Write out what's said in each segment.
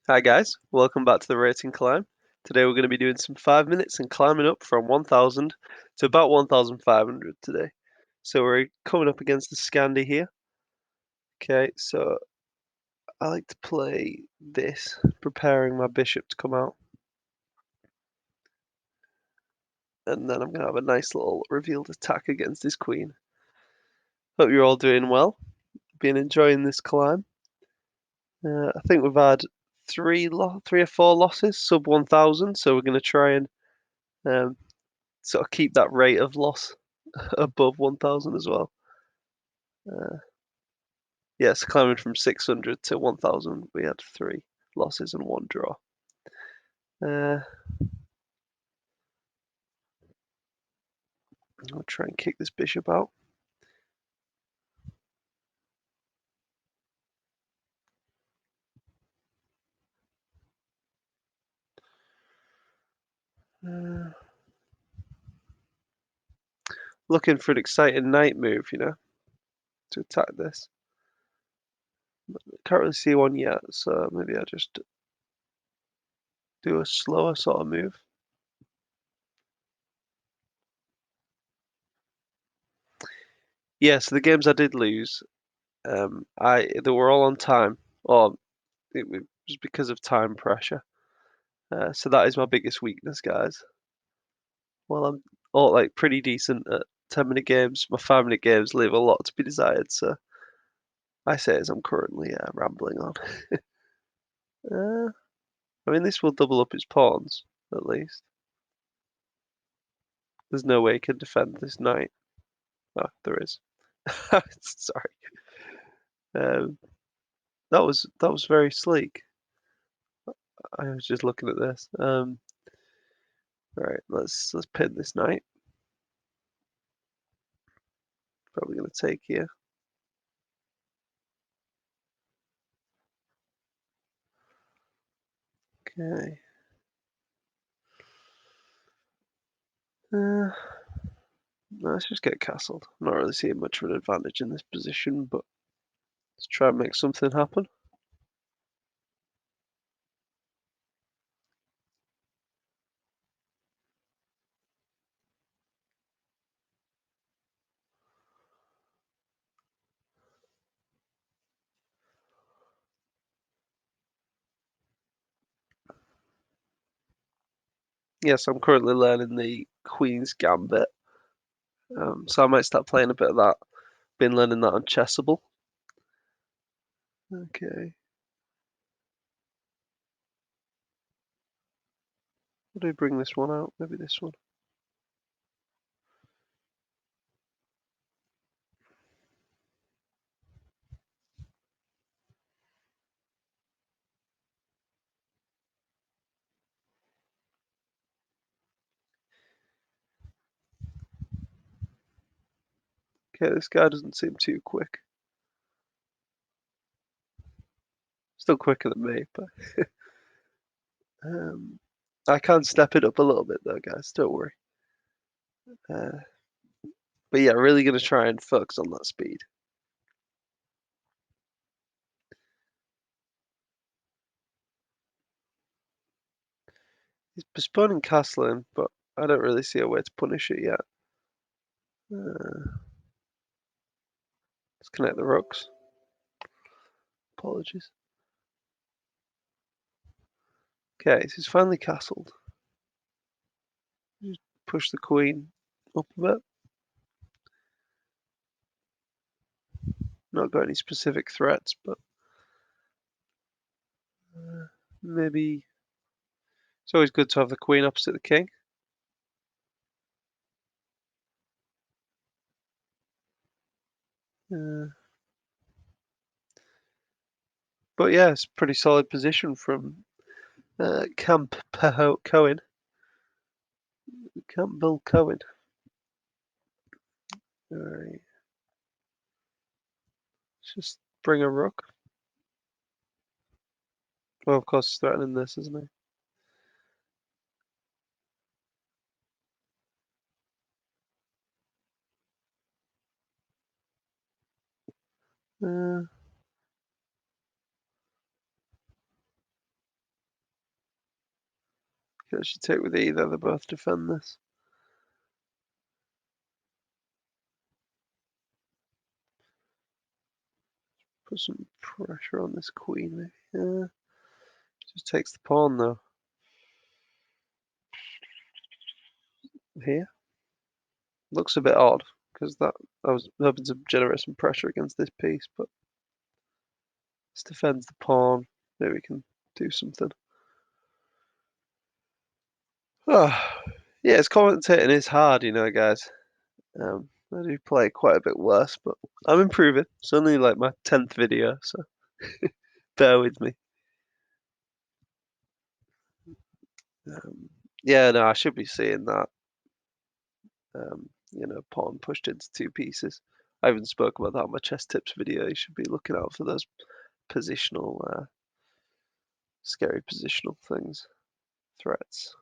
Hi guys, welcome back to the Rating Climb. Today we're going to be doing some 5 minutes and climbing up from 1000 to about 1500 today. So we're coming up against the Scandi here. Okay, so I like to play this, preparing my bishop to come out. And then I'm going to have a nice little revealed attack against his queen. Hope you're all doing well. Been enjoying this climb. I think we've had three or four losses, sub 1000, so we're going to try and um, sort of keep that rate of loss above 1000 as well. Yes, climbing from 600 to 1000, we had three losses and one draw. I'll try and kick this bishop out. Looking for an exciting knight move, to attack this. Can't really see one yet, so maybe I just do a slower sort of move. Yeah, so the games I did lose, they were all on time, or it was because of time pressure. So that is my biggest weakness, guys. Well, I'm all like pretty decent at 10-minute games. My 5-minute games leave a lot to be desired, so I say as I'm currently rambling on. I mean, this will double up his pawns, at least. There's no way he can defend this knight. Oh, there is. Sorry. Um, that was very sleek. I was just looking at this. Right, let's pin this knight. Probably gonna take here. Okay. Uh, let's just get castled. I'm not really seeing much of an advantage in this position, but let's try and make something happen. Yes, I'm currently learning the Queen's Gambit, so I might start playing a bit of that. Been learning that on Chessable. Okay. How do we bring this one out? Maybe this one. Okay, this guy doesn't seem too quick. Still quicker than me, but um, I can step it up a little bit though, guys. Don't worry. Uh, but yeah, really gonna try and focus on that speed. He's postponing castling, but I don't really see a way to punish it yet. Let's connect the rooks. Apologies. Okay, so he's finally castled. Just push the queen up a bit. Not got any specific threats, but maybe it's always good to have the queen opposite the king. Uh, but yeah, it's a pretty solid position from Camp Cohen. Campbell Cohen. Alright. Let's just bring a rook. Well, of course, he's threatening this, isn't he? Can actually take with either, they both defend this. Put some pressure on this queen, maybe. Yeah. Just takes the pawn, though. Here. Looks a bit odd, because I was hoping to generate some pressure against this piece, but this defends the pawn. Maybe we can do something. Oh, yeah, it's commentating is hard, you know, guys. I do play quite a bit worse, but I'm improving. It's only like my 10th video, so bear with me. Yeah, no, I should be seeing that. You know, pawn pushed into two pieces. I even spoke about that on my chess tips video. You should be looking out for those positional, scary positional things, threats.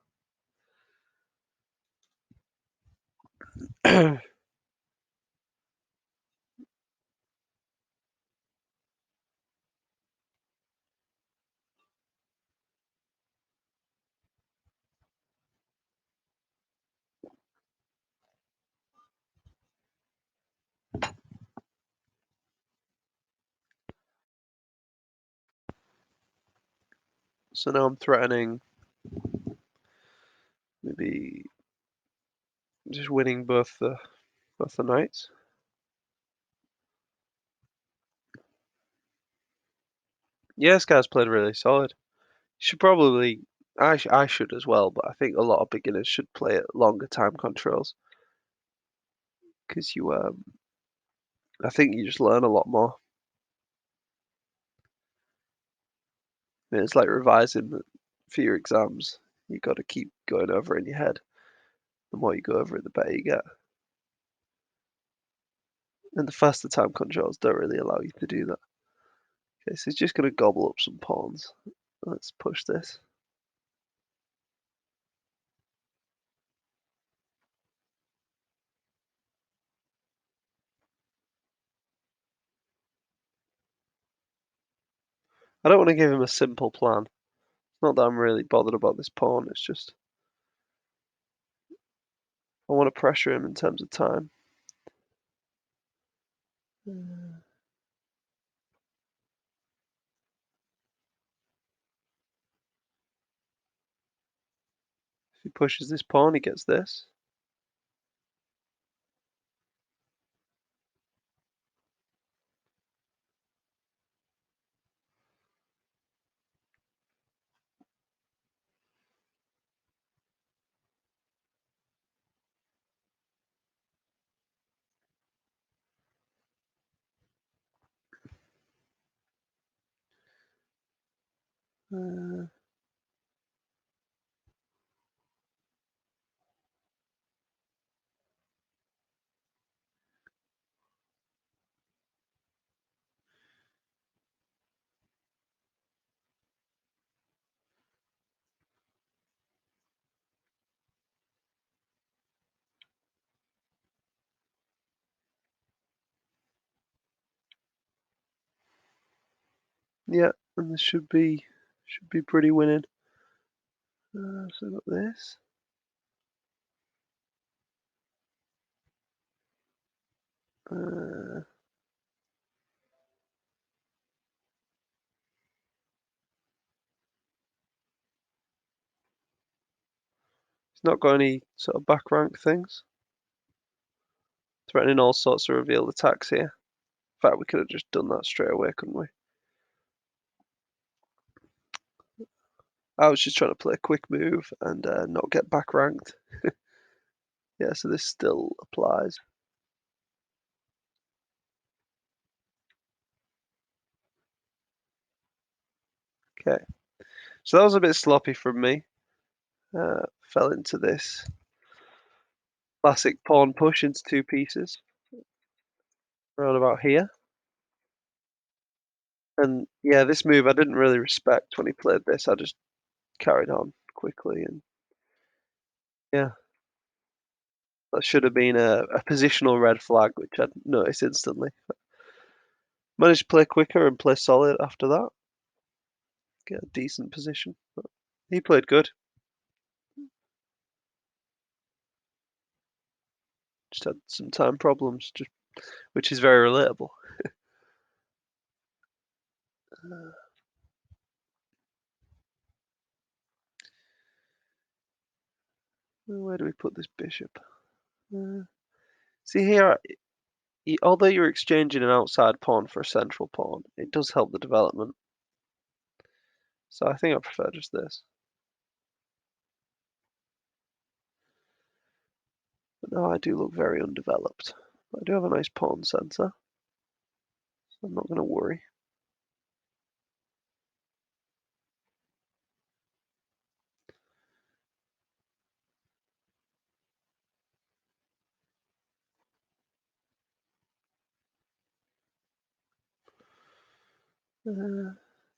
So now I'm threatening maybe just winning both the knights. Yeah, this guy's played really solid. Should probably I should as well, but I think a lot of beginners should play at longer time controls because I think you just learn a lot more. I mean, it's like revising for your exams. You got to keep going over it in your head. The more you go over it, the better you get. And the faster time controls don't really allow you to do that. Okay, so he's just going to gobble up some pawns. Let's push this. I don't want to give him a simple plan. It's not that I'm really bothered about this pawn, it's just I want to pressure him in terms of time. If he pushes this pawn, he gets this. Uh, yeah, and this should be pretty winning. So I've got this. Uh, he's not got any sort of back rank things. Threatening all sorts of revealed attacks here. In fact, we could have just done that straight away, couldn't we? I was just trying to play a quick move and not get back ranked. Yeah, so this still applies. Okay, so that was a bit sloppy from me. Fell into this classic pawn push into two pieces around about here. And yeah, this move I didn't really respect when he played this. I just carried on quickly and yeah, that should have been a positional red flag, which I'd noticed instantly. Managed to play quicker and play solid after that. Get a decent position. But he played good. Just had some time problems, which is very relatable. Where do we put this bishop? See here, although you're exchanging an outside pawn for a central pawn, it does help the development. So I think I prefer just this. But now I do look very undeveloped. I do have a nice pawn center, so I'm not going to worry.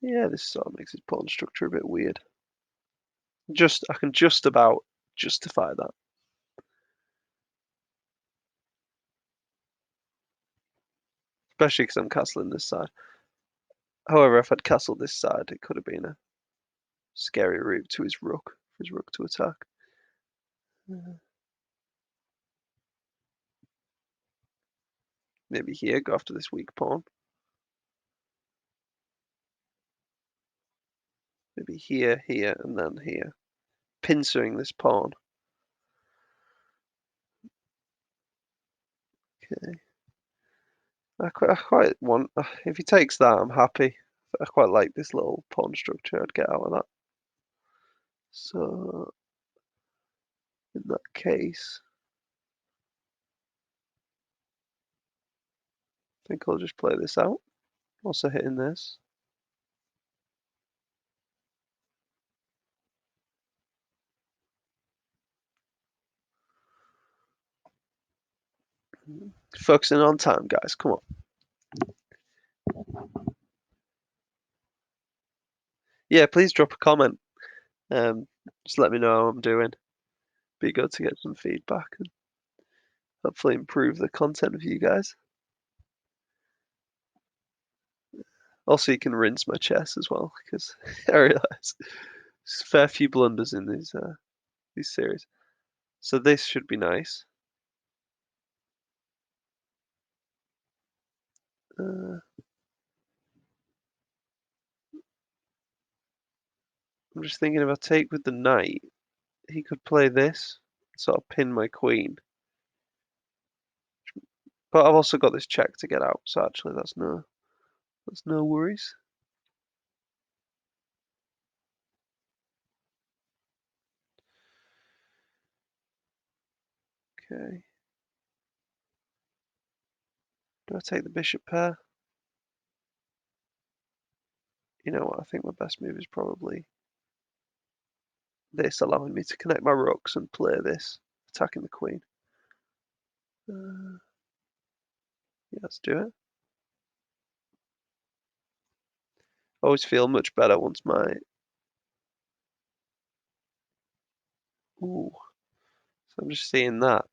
Yeah, this sort of makes his pawn structure a bit weird. I can just about justify that. Especially because I'm castling this side. However, if I'd castled this side, it could have been a scary route to his rook, for his rook to attack. Maybe here, go after this weak pawn. Maybe here, here, and then here. Pincering this pawn. Okay. I quite want, if he takes that, I'm happy. I quite like this little pawn structure I'd get out of that. So, in that case, I think I'll just play this out. Also hitting this. Focusing on time, guys. Come on. Yeah, please drop a comment. Just let me know how I'm doing. Be good to get some feedback and hopefully improve the content of you guys. Also, you can rinse my chess as well because I realize there's a fair few blunders in these series. So this should be nice. I'm just thinking if I take with the knight, he could play this, sort of pin my queen. But I've also got this check to get out, so actually that's no worries. Okay. Do I take the bishop pair? You know what? I think my best move is probably this, allowing me to connect my rooks and play this, attacking the queen. Yeah, let's do it. Always feel much better once my... Ooh. So I'm just seeing that.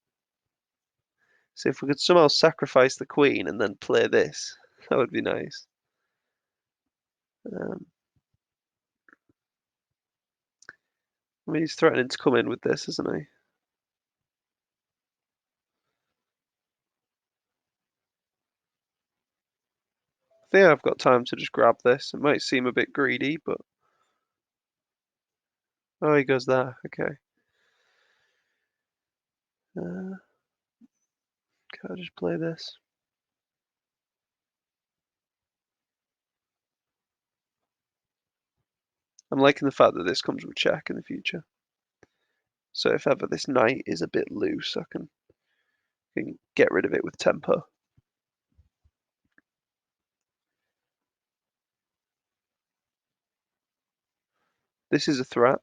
So if we could somehow sacrifice the queen and then play this, that would be nice. I mean, he's threatening to come in with this, isn't he? I think I've got time to just grab this. It might seem a bit greedy, but... Oh, he goes there. Okay. Can I just play this? I'm liking the fact that this comes with check in the future. So if ever this knight is a bit loose, I can get rid of it with tempo. This is a threat.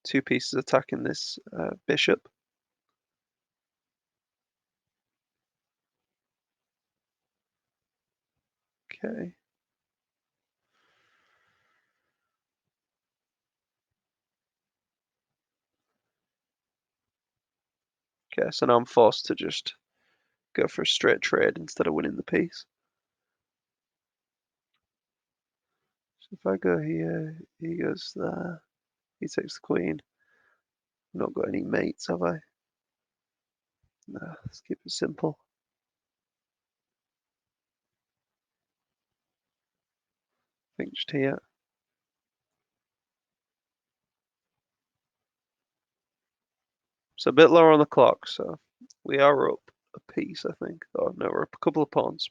Two pieces attacking this bishop. Okay. Okay, so now I'm forced to just go for a straight trade instead of winning the piece. So if I go here, he goes there. He takes the queen. I've not got any mates, have I? Nah, let's keep it simple. I think just here. So a bit lower on the clock, so we are up a piece, I think. Oh no, we're up a couple of pawns.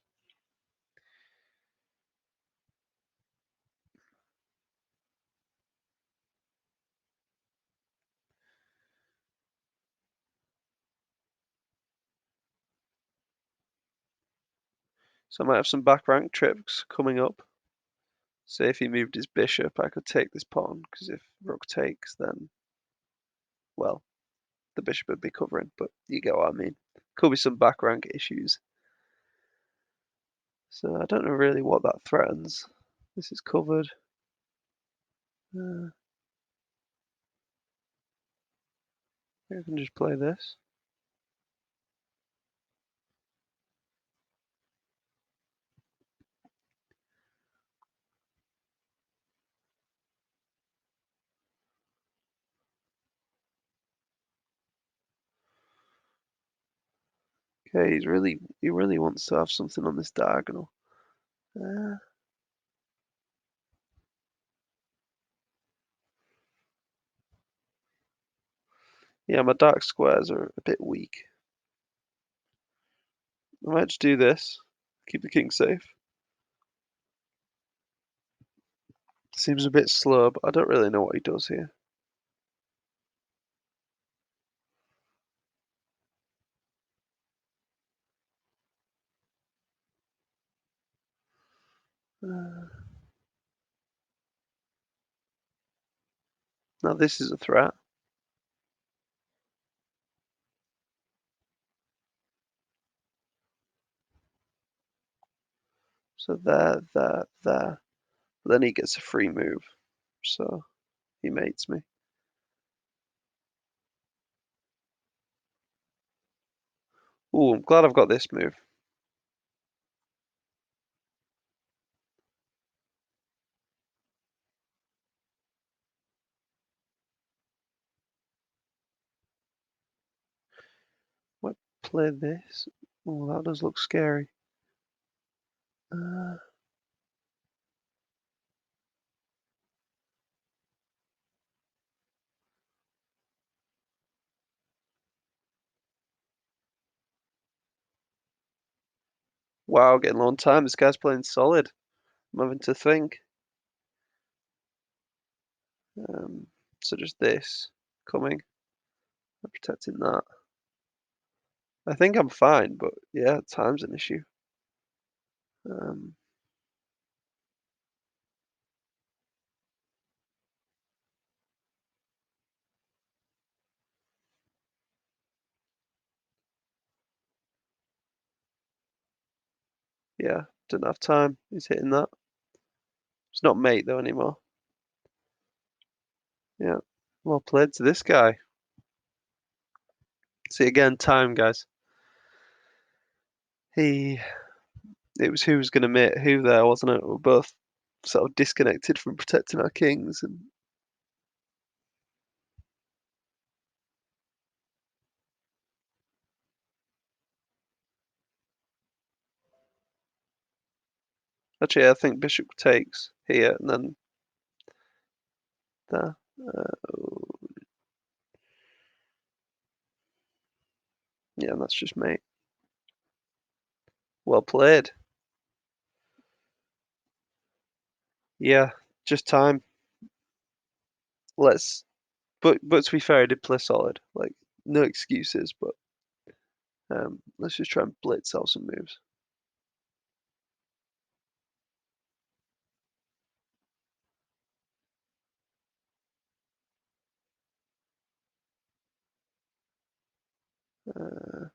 So I might have some back rank tricks coming up. Say if he moved his bishop, I could take this pawn, because if rook takes, then, well, the bishop would be covering, but you get what I mean. Could be some back rank issues. So I don't know really what that threatens. This is covered. I can just play this. Okay, he really wants to have something on this diagonal. Uh, yeah, my dark squares are a bit weak. I might just do this. Keep the king safe. Seems a bit slow, but I don't really know what he does here. Now this is a threat. So there. But then he gets a free move. So he mates me. Ooh, I'm glad I've got this move. Might play this. Oh, that does look scary. Uh, wow, getting low on time. This guy's playing solid. I'm having to think. Um, so just this coming. I'm protecting that. I think I'm fine, but yeah, time's an issue. Um, yeah, don't have time. He's hitting that. It's not mate though anymore. Yeah, well played to this guy. See again, time, guys. He, it was who was going to mate who there, wasn't it? We're both sort of disconnected from protecting our kings, and actually, I think bishop takes here and then there. Yeah, that's just mate. Well played. Yeah, just time. Let's, but to be fair, I did play solid. Like no excuses, but let's just try and blitz out some moves. Uh,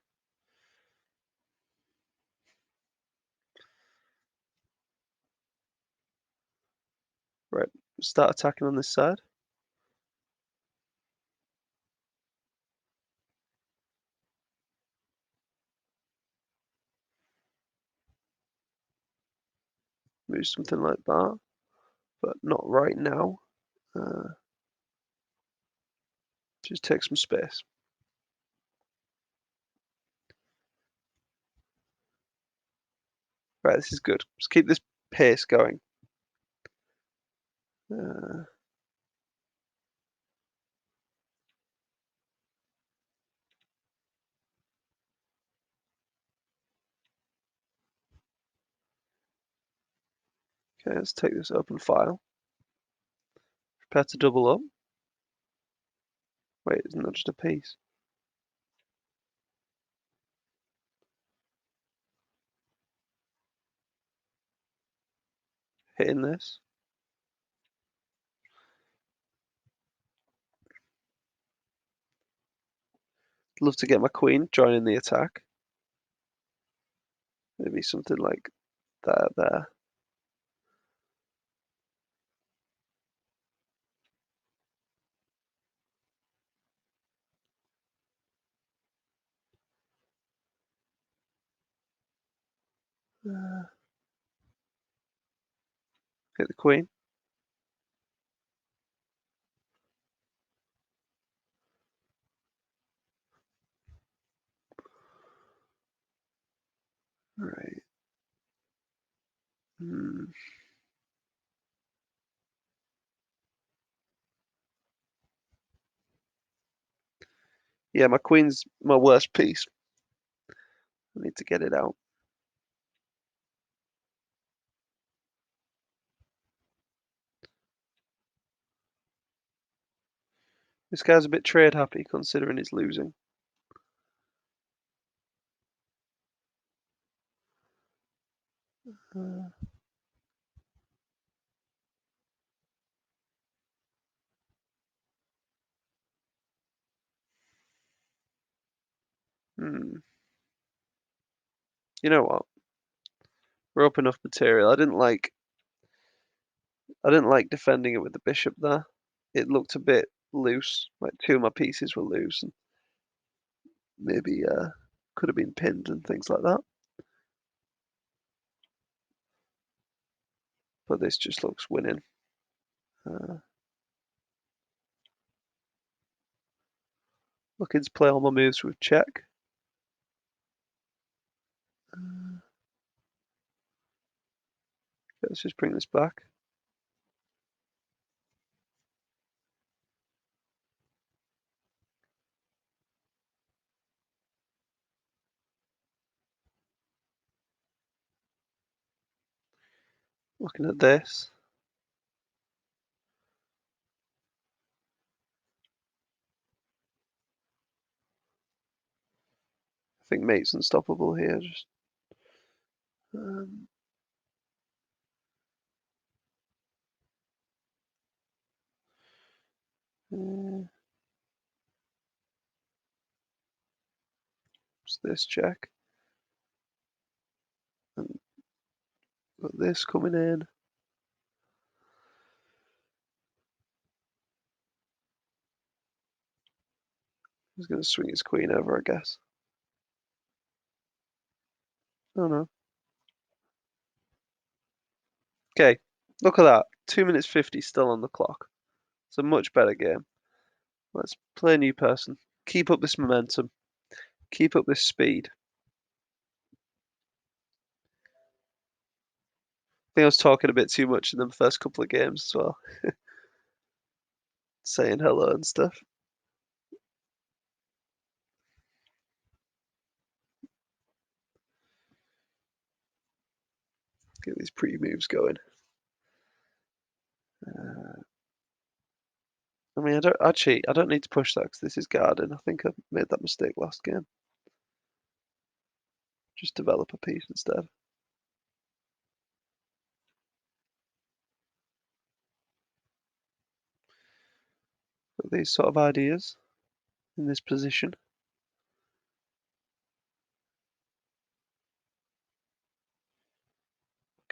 right, start attacking on this side. Move something like that, but not right now. Uh, just take some space. Right, this is good. Let's keep this pace going. Uh, okay, let's take this open file. Prepare to double up. Wait, isn't that just a piece? Hitting this. Love to get my queen joining the attack. Maybe something like that there. Hit the queen. Right. Hmm. Yeah, my queen's my worst piece. I need to get it out. This guy's a bit trade happy considering he's losing. Uh, hmm. You know what? We're up enough material. I didn't like defending it with the bishop there. It looked a bit loose. Like two of my pieces were loose and maybe could have been pinned and things like that. But this just looks winning. Uh, Looking to play all my moves with check. Let's just bring this back. Looking at this. I think mate's unstoppable here. Just um, uh, what's this check? And got this coming in. He's going to swing his queen over, I guess. Oh no. Okay, look at that. 2 minutes 50 still on the clock. It's a much better game. Let's play a new person. Keep up this momentum. Keep up this speed. I think I was talking a bit too much in the first couple of games as well, saying hello and stuff. Get these pretty moves going. I mean, I don't need to push that because this is Garden. I think I made that mistake last game. Just develop a piece instead. Got these sort of ideas in this position.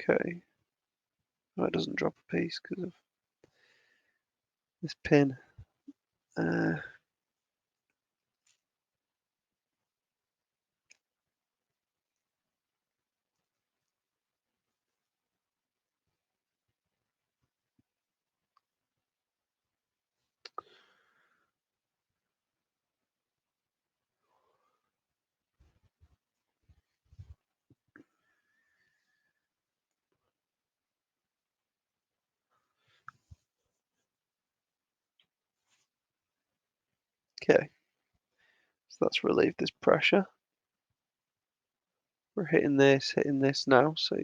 Okay. Oh, it doesn't drop a piece because of this pin. Uh, Okay, so that's relieved this pressure. We're hitting this now, so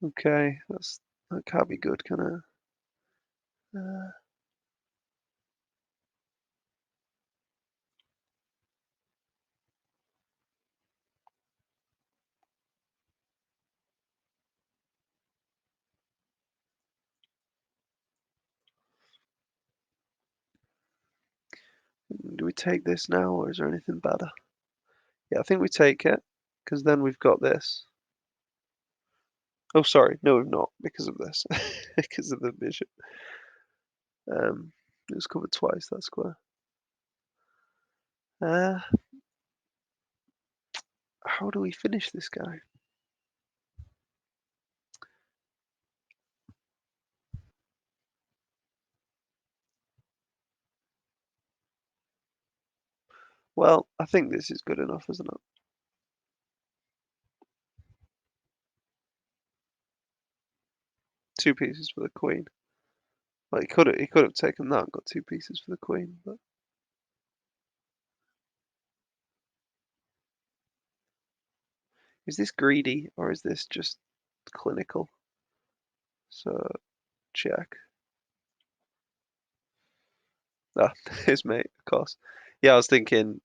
okay, that can't be good, can it? Uh, do we take this now, or is there anything better? Yeah, I think we take it, because then we've got this. Oh, sorry, no, we've not, because of this, because of the bishop. It was covered twice, that square. Uh, how do we finish this guy? Well, I think this is good enough, isn't it? Two pieces for the queen. Well, he could have taken that and got two pieces for the queen, but is this greedy or is this just clinical? So check. Ah, his mate, of course. Yeah, I was thinking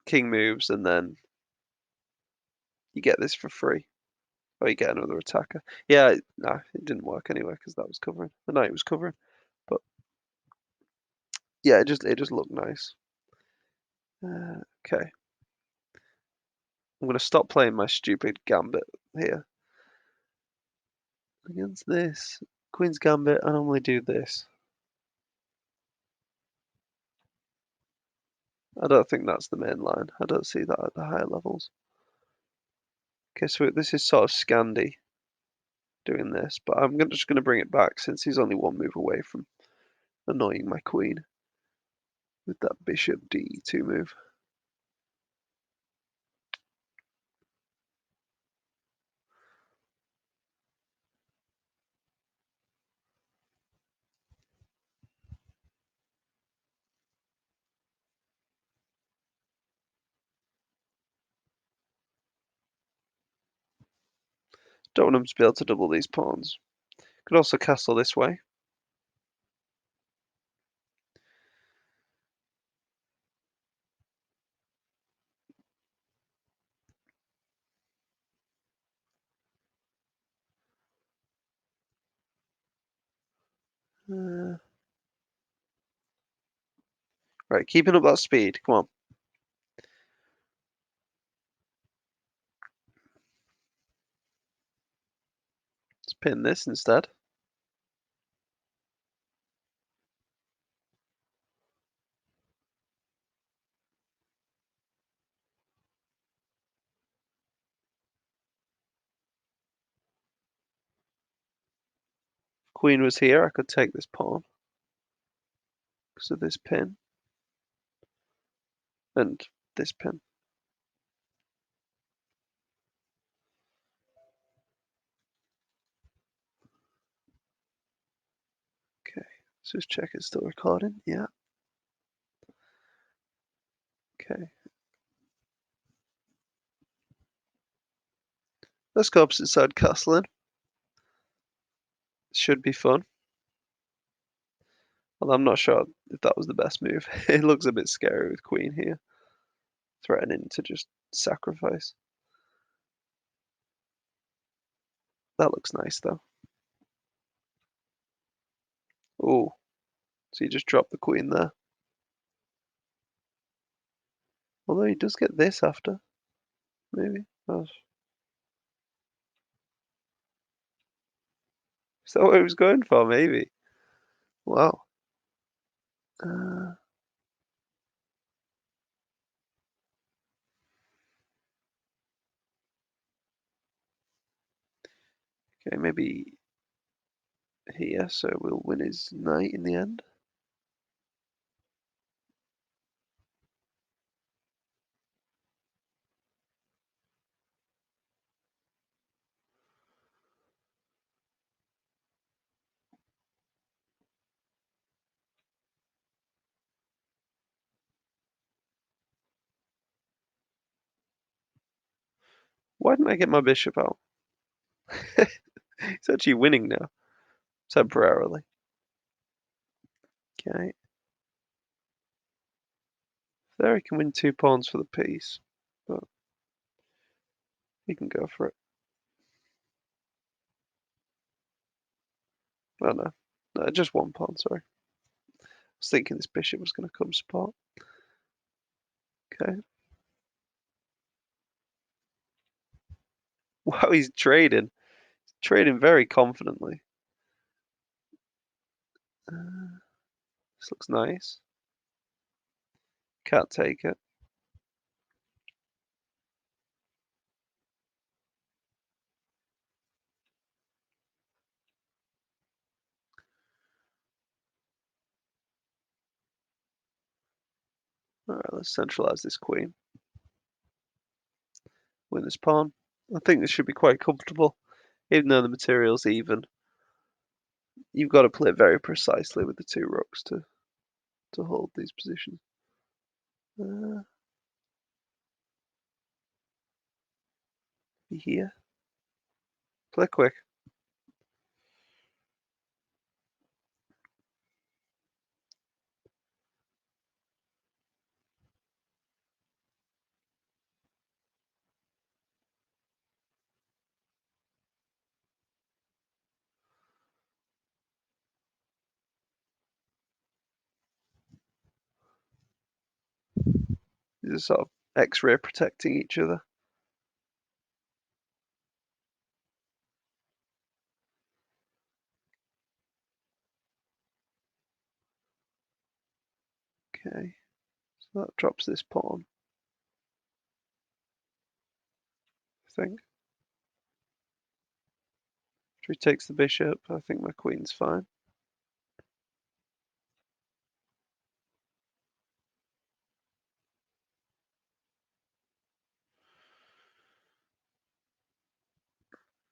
king moves and then you get this for free. Or you get another attacker. Yeah, nah, it didn't work anyway because that was covering. The knight was covering. But yeah, it just looked nice. Okay. I'm gonna stop playing my stupid gambit here. Against this. Queen's gambit, I normally do this. I don't think that's the main line. I don't see that at the higher levels. Okay, so this is sort of Scandi doing this, but I'm just going to bring it back since he's only one move away from annoying my queen with that bishop d2 move. Don't want him to be able to double these pawns. Could also castle this way. Uh, right, keeping up that speed. Come on. Let's pin this instead. If queen was here, I could take this pawn because of this pin and this pin. Okay, let's just check it's still recording. Yeah. Okay. Let's go opposite side castling. Should be fun. Well, I'm not sure if that was the best move. It looks a bit scary with queen here, threatening to just sacrifice. That looks nice though. Oh, so you just drop the queen there. Although he does get this after, maybe. Oh, is that what he was going for? Maybe. Wow. Uh, okay, maybe here, so we'll win his knight in the end. Why didn't I get my bishop out? It's actually winning now, temporarily. Okay. There he can win 2 pawns for the piece, but he can go for it. Oh no, no, just 1 pawn, sorry. I was thinking this bishop was going to come support. Okay. Wow, he's trading. Trading very confidently. This looks nice. Can't take it. Alright, let's centralize this queen. Win this pawn. I think this should be quite comfortable, even though the material's even. You've got to play very precisely with the 2 rooks to hold these positions. Be here. Play quick. These are sort of X-ray protecting each other. Okay, so that drops this pawn, I think. If he takes the bishop, I think my queen's fine.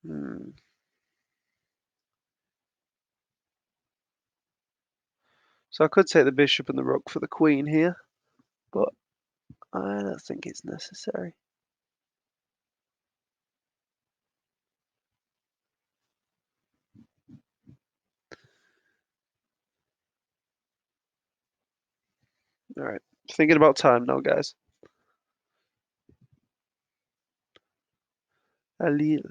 Hmm. So I could take the bishop and the rook for the queen here, but I don't think it's necessary. Alright, thinking about time now, guys. Alil.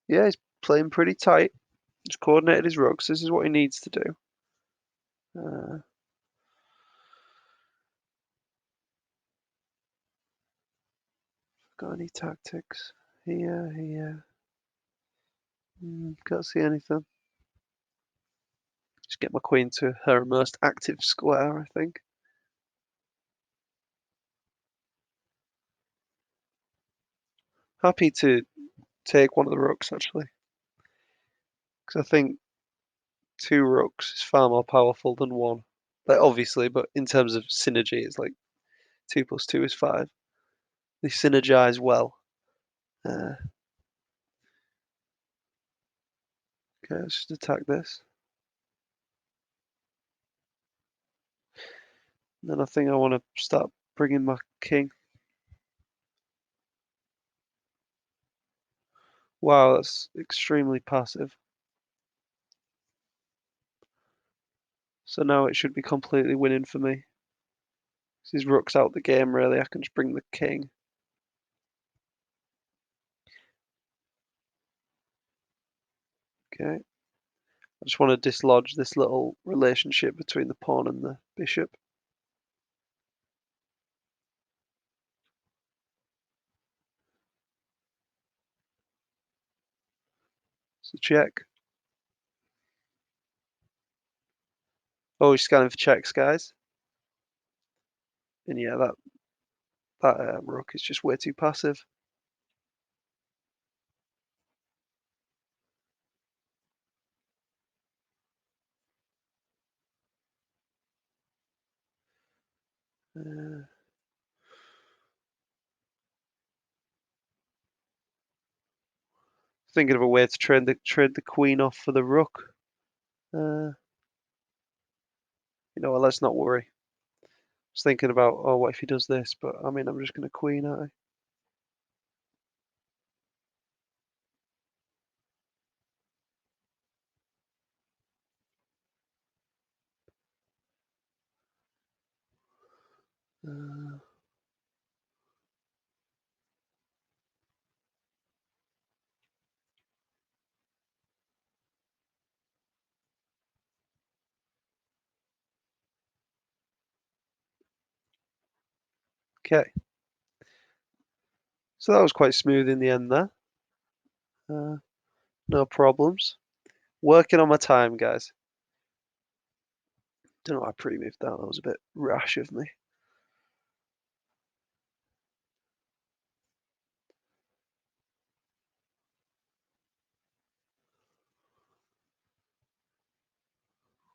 Yeah, he's playing pretty tight. Just coordinated his rooks. This is what he needs to do. Got any tactics? Here. Can't see anything. Just get my queen to her most active square, I think. Happy to take one of the rooks, actually. Because I think 2 rooks is far more powerful than 1. Like, obviously, but in terms of synergy, it's like 2 plus 2 is 5. They synergize well. Okay, let's just attack this. And then I think I want to start bringing my king. Wow, that's extremely passive. So now it should be completely winning for me. His rook's out the game, really. I can just bring the king. Okay. I just want to dislodge this little relationship between the pawn and the bishop. So check. Oh, he's scanning for checks, guys. And yeah, that rook is just way too passive. Thinking of a way to trade the queen off for the rook. You know what, let's not worry. I was thinking about, oh, what if he does this? But I mean, I'm just going to queen, aren't I? Okay, so that was quite smooth in the end there. No problems. Working on my time, guys. Don't know why I pre-moved that. That was a bit rash of me.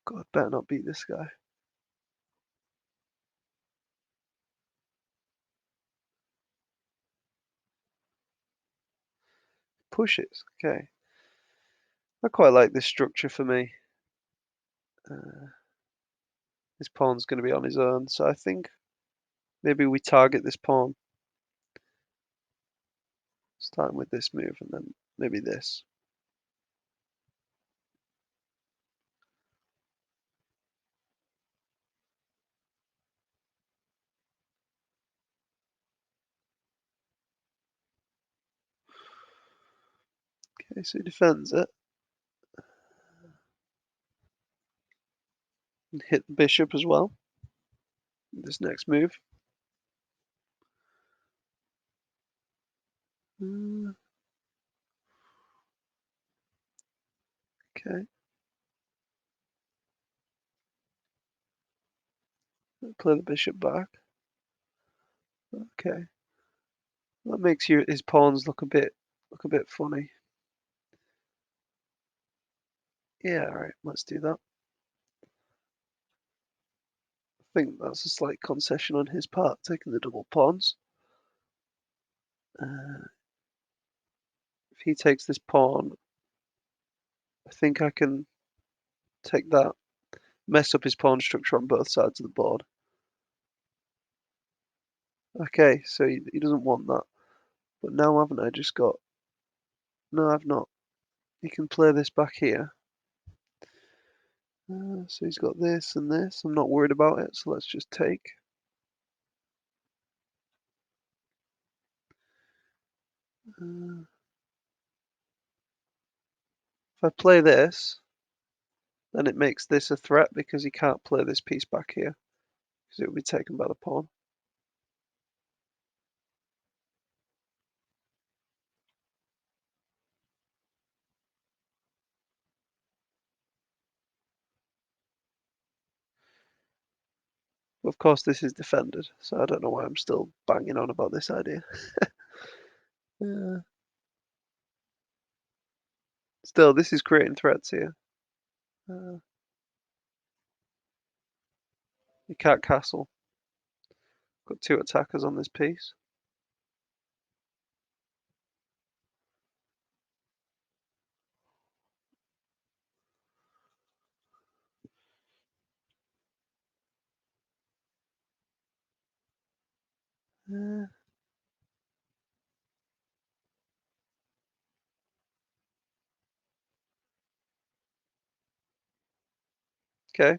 God, better not beat this guy. Pushes. Okay. I quite like this structure for me. This pawn's going to be on his own, so I think maybe we target this pawn. Starting with this move and then maybe this. Okay, so he defends it. And hit the bishop as well. This next move. Okay. Play the bishop back. Okay. That makes his pawns look a bit funny. Yeah, alright, let's do that. I think that's a slight concession on his part, taking the double pawns. If he takes this pawn, I think I can take that, mess up his pawn structure on both sides of the board. Okay, so he doesn't want that. But now haven't I just got... No, I've not. He can play this back here. So he's got this and this. I'm not worried about it, so let's just take. If I play this, then it makes this a threat because he can't play this piece back here because it will be taken by the pawn. Of course, this is defended, so I don't know why I'm still banging on about this idea. Still, this is creating threats here. You can't castle. Got two attackers on this piece. Okay.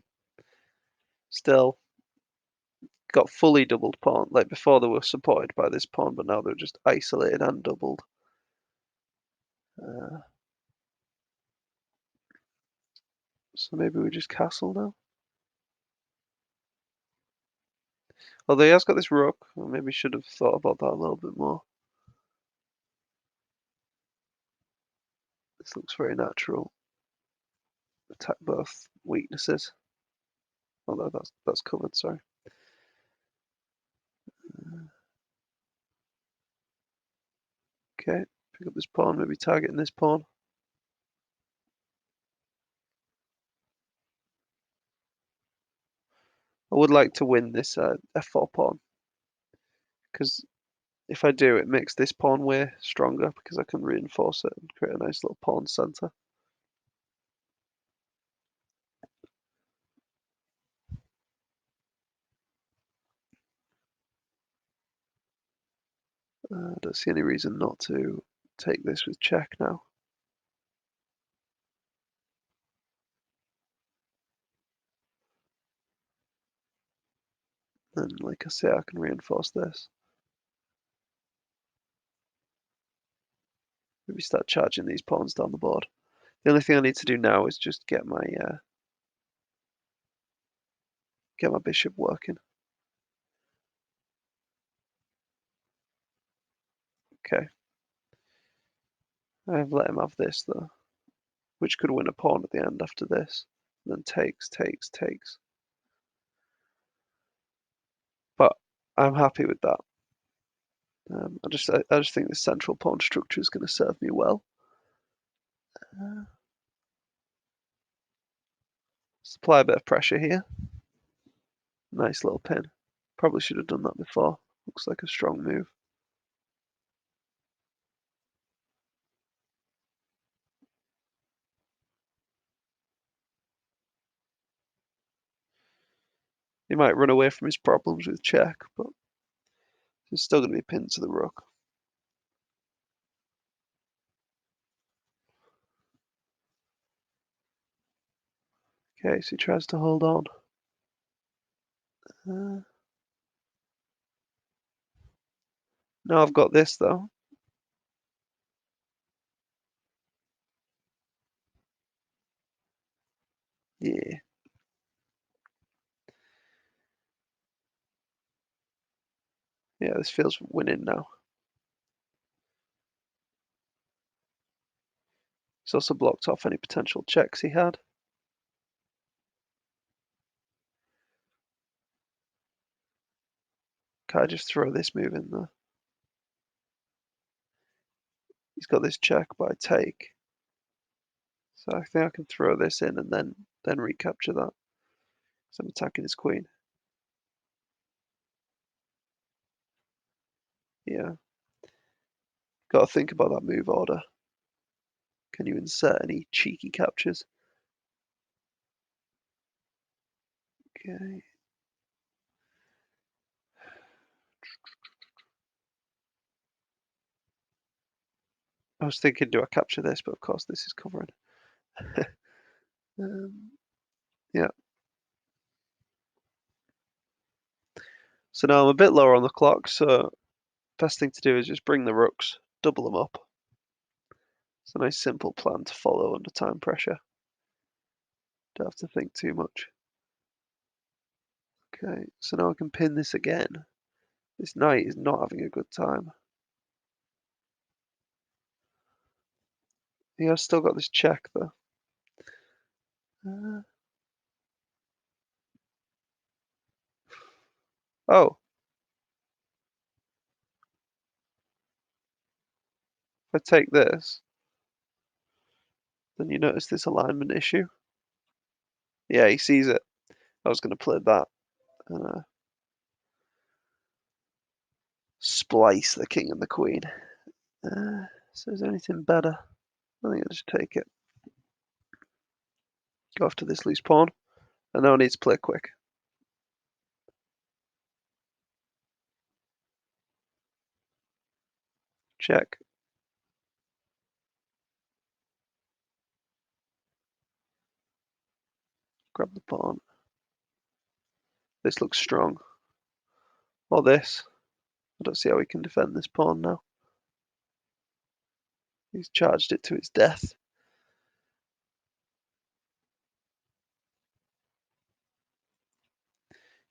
Still, got fully doubled pawn. Like before, they were supported by this pawn, but now they're just isolated and doubled. So maybe we just castle now. Although he has got this rook, I maybe should have thought about that a little bit more. This looks very natural. Attack both weaknesses. Although that's covered, sorry. Okay, pick up this pawn, maybe targeting this pawn. I would like to win this f4 pawn, because if I do, it makes this pawn way stronger because I can reinforce it and create a nice little pawn center. I don't see any reason not to take this with check now. And like I say, I can reinforce this. Maybe start charging these pawns down the board. The only thing I need to do now is just get my bishop working. Okay. I've let him have this though, which could win a pawn at the end after this. And then takes. But I'm happy with that. I just think this central pawn structure is going to serve me well. Apply a bit of pressure here. Nice little pin. Probably should have done that before. Looks like a strong move. He might run away from his problems with check, but he's still going to be pinned to the rook. Okay, so he tries to hold on. Now I've got this though. Yeah. Yeah, this feels winning now. He's also blocked off any potential checks he had. Can I just throw this move in there? He's got this check by take. So I think I can throw this in and then recapture that. So I'm attacking his queen. Yeah. Got to think about that move order. Can you insert any cheeky captures? Okay. I was thinking, do I capture this? But of course, this is covering. Yeah. So now I'm a bit lower on the clock, so best thing to do is just bring the rooks, double them up. It's a nice simple plan to follow under time pressure. Don't have to think too much. Okay, so now I can pin this again. This knight is not having a good time. He has still got this check though. Oh, if I take this, then you notice this alignment issue. Yeah, he sees it. I was going to play that. Splice the king and the queen. So is there anything better? I think I'll just take it. Go after this loose pawn. And now I need to play quick. Check. Grab the pawn. This looks strong. Or this. I don't see how he can defend this pawn now. He's charged it to its death.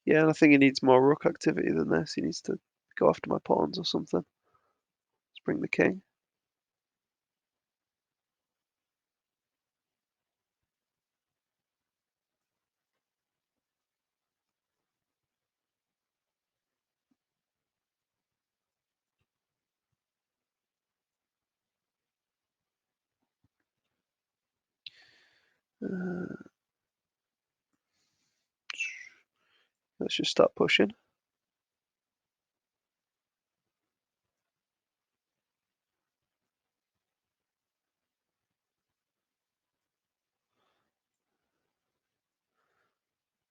Yeah, and I think he needs more rook activity than this. He needs to go after my pawns or something. Let's bring the king. Let's just start pushing.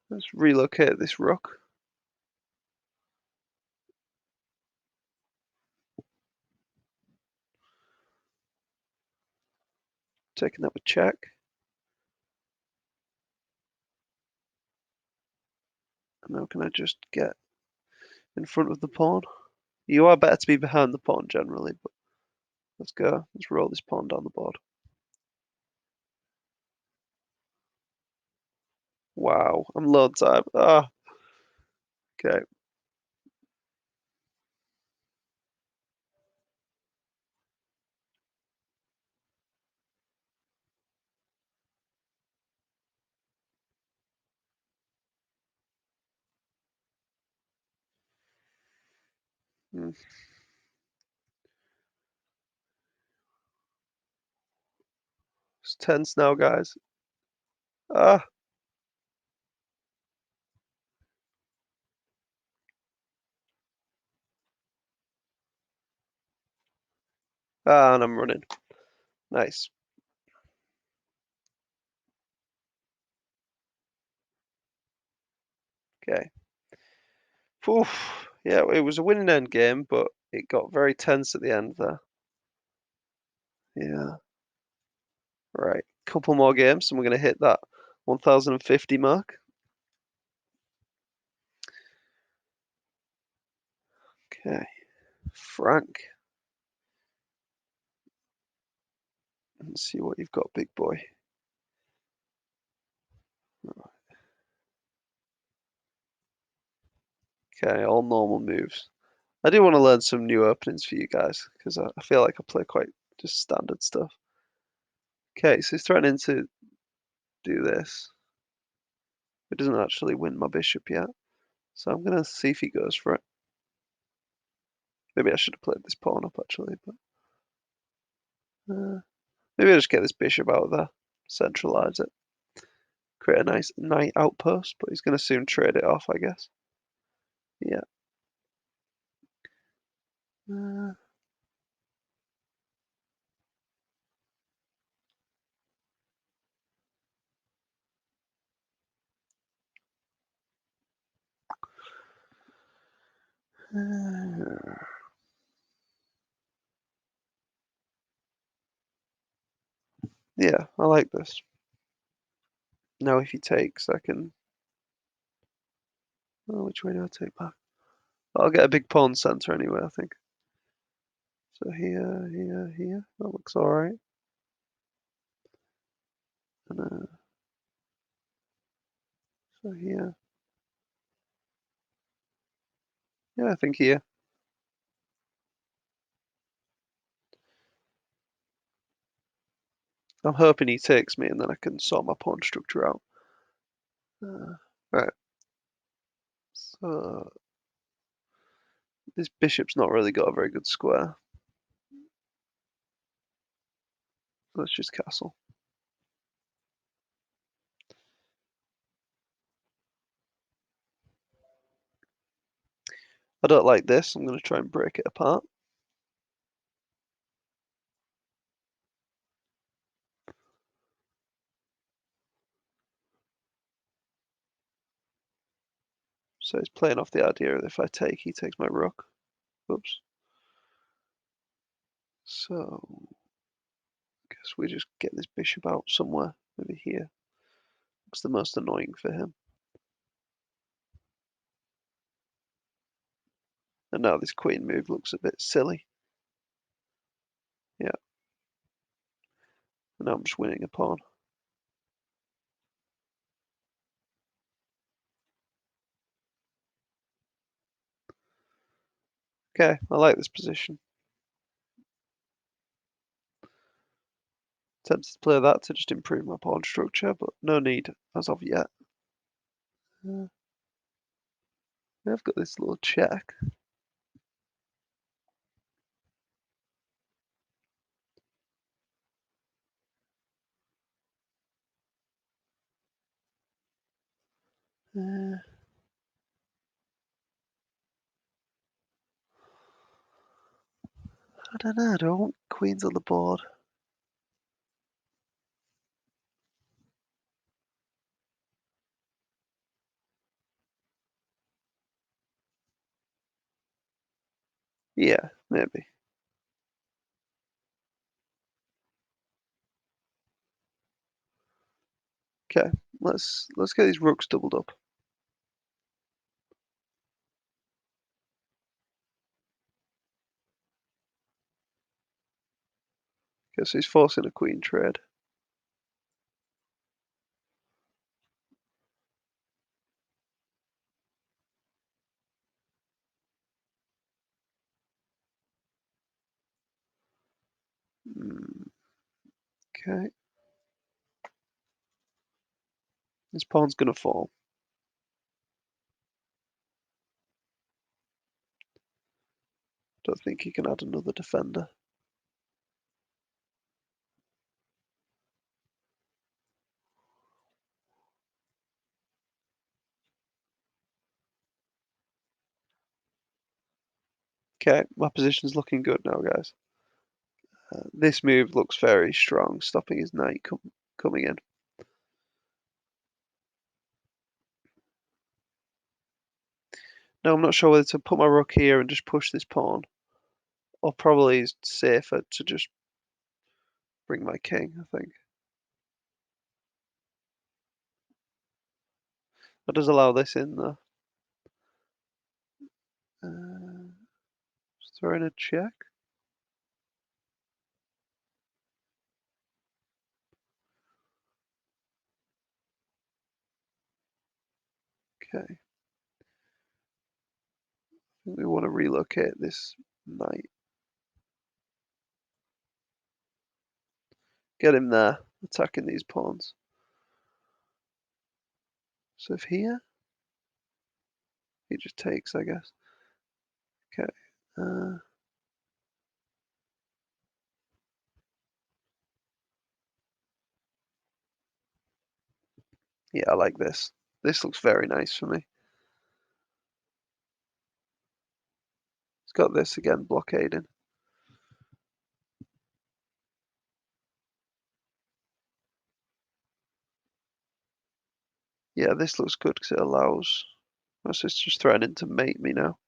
Let's relocate this rook. taking that with check. And now can I just get in front of the pawn? You are better to be behind the pawn generally, but let's go. Let's roll this pawn down the board. Wow, I'm low time. Ah, okay. Hmm. It's tense now, guys. Ah, and I'm running. Nice. Okay. Oof. Yeah, it was a winning end game, but it got very tense at the end there. Yeah. Right. Couple more games, and we're gonna hit that 1050 mark. Okay. Frank. Let's see what you've got, big boy. Okay, all normal moves. I do want to learn some new openings for you guys because I feel like I play quite just standard stuff. Okay, so he's threatening to do this. It doesn't actually win my bishop yet, so I'm gonna see if he goes for it. Maybe I should have played this pawn up actually, but maybe I'll just get this bishop out of there, centralize it, create a nice knight outpost. But he's gonna soon trade it off, I guess. Yeah. Uh, yeah, I like this. Now if he takes, I can. Oh, which way do I take back? I'll get a big pawn center anyway, I think. So here, here, here. That looks alright. And so here. Yeah, I think here. I'm hoping he takes me and then I can sort my pawn structure out. Right. So this bishop's not really got a very good square. Let's just castle. I don't like this. I'm going to try and break it apart. So he's playing off the idea that if I take, he takes my rook. Oops. So I guess we just get this bishop out somewhere. Maybe here. Looks the most annoying for him. And now this queen move looks a bit silly. Yeah. And now I'm just winning a pawn. Okay, I like this position. Tempted to play that to just improve my pawn structure, but no need as of yet. I've got this little check. I don't know, do I want queens on the board? Yeah, maybe. Okay, let's get these rooks doubled up. Okay, so he's forcing a queen trade. Okay, this pawn's gonna fall. Don't think he can add another defender. Okay, my position's looking good now, guys. This move looks very strong, stopping his knight coming in. Now I'm not sure whether to put my rook here and just push this pawn, or probably it's safer to just bring my king, I think. That does allow this in though. Just throw in a check. Okay. We want to relocate this knight. Get him there, attacking these pawns. So if here, he just takes, I guess. Okay. Yeah, I like this. This looks very nice for me. It's got this again, blockading. Yeah, this looks good because it allows. So it's just threatening to mate me now.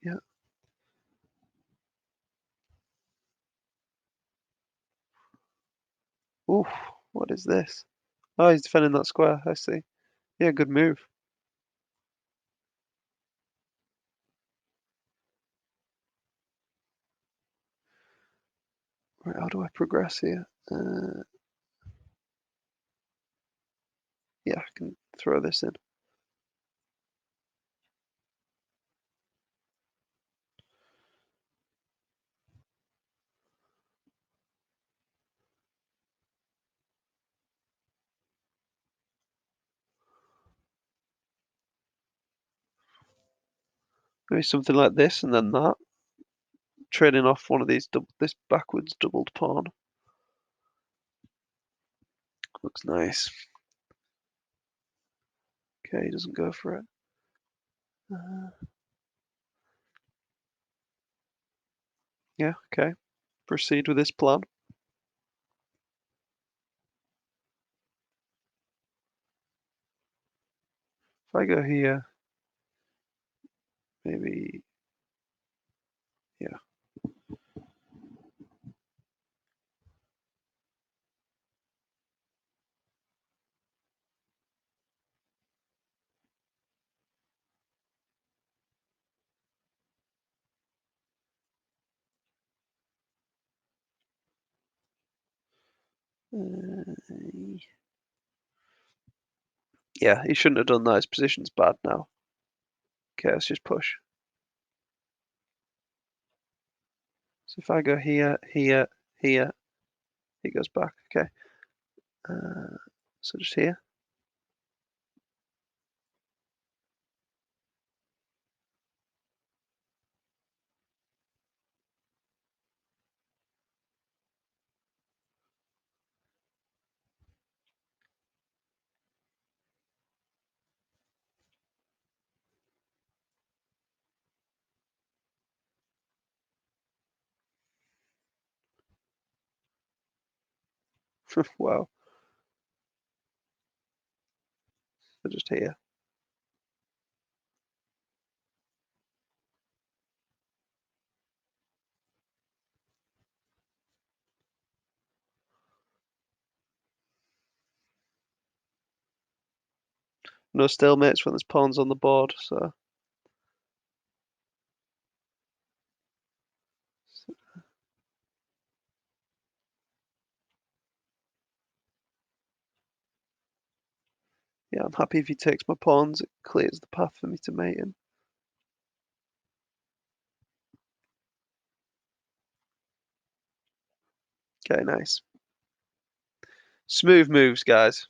Yeah. Oof, what is this? Oh, he's defending that square, I see. Yeah, good move. Right, how do I progress here? Yeah, I can throw this in. Maybe something like this and then that. Trading off one of these, this backwards doubled pawn. Looks nice. Okay, he doesn't go for it. Yeah, okay. Proceed with this plan. If I go here, maybe, yeah. Yeah, he shouldn't have done that. His position's bad now. Okay, let's just push. So if I go here, here, here, he goes back. Okay. So just here. Wow. They're just here. No stalemates when there's pawns on the board, so yeah, I'm happy if he takes my pawns, it clears the path for me to mate him. Okay, nice. Smooth moves, guys.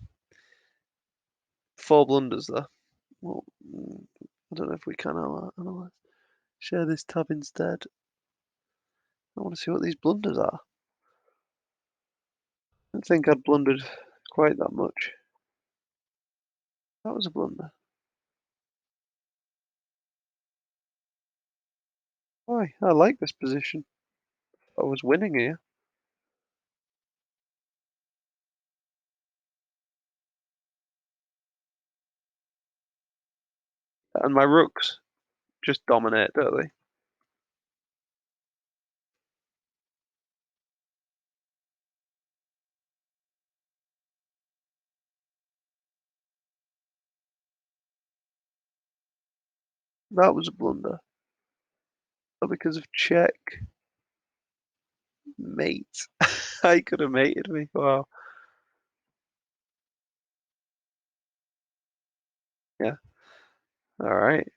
4 blunders though. Well, I don't know if we can analyze. Share this tab instead. I want to see what these blunders are. I don't think I'd blundered quite that much. That was a blunder. Why? I like this position. I was winning here. And my rooks just dominate, don't they? That was a blunder. Oh, because of check. Mate. I could have mated me. Wow. Yeah. Alright.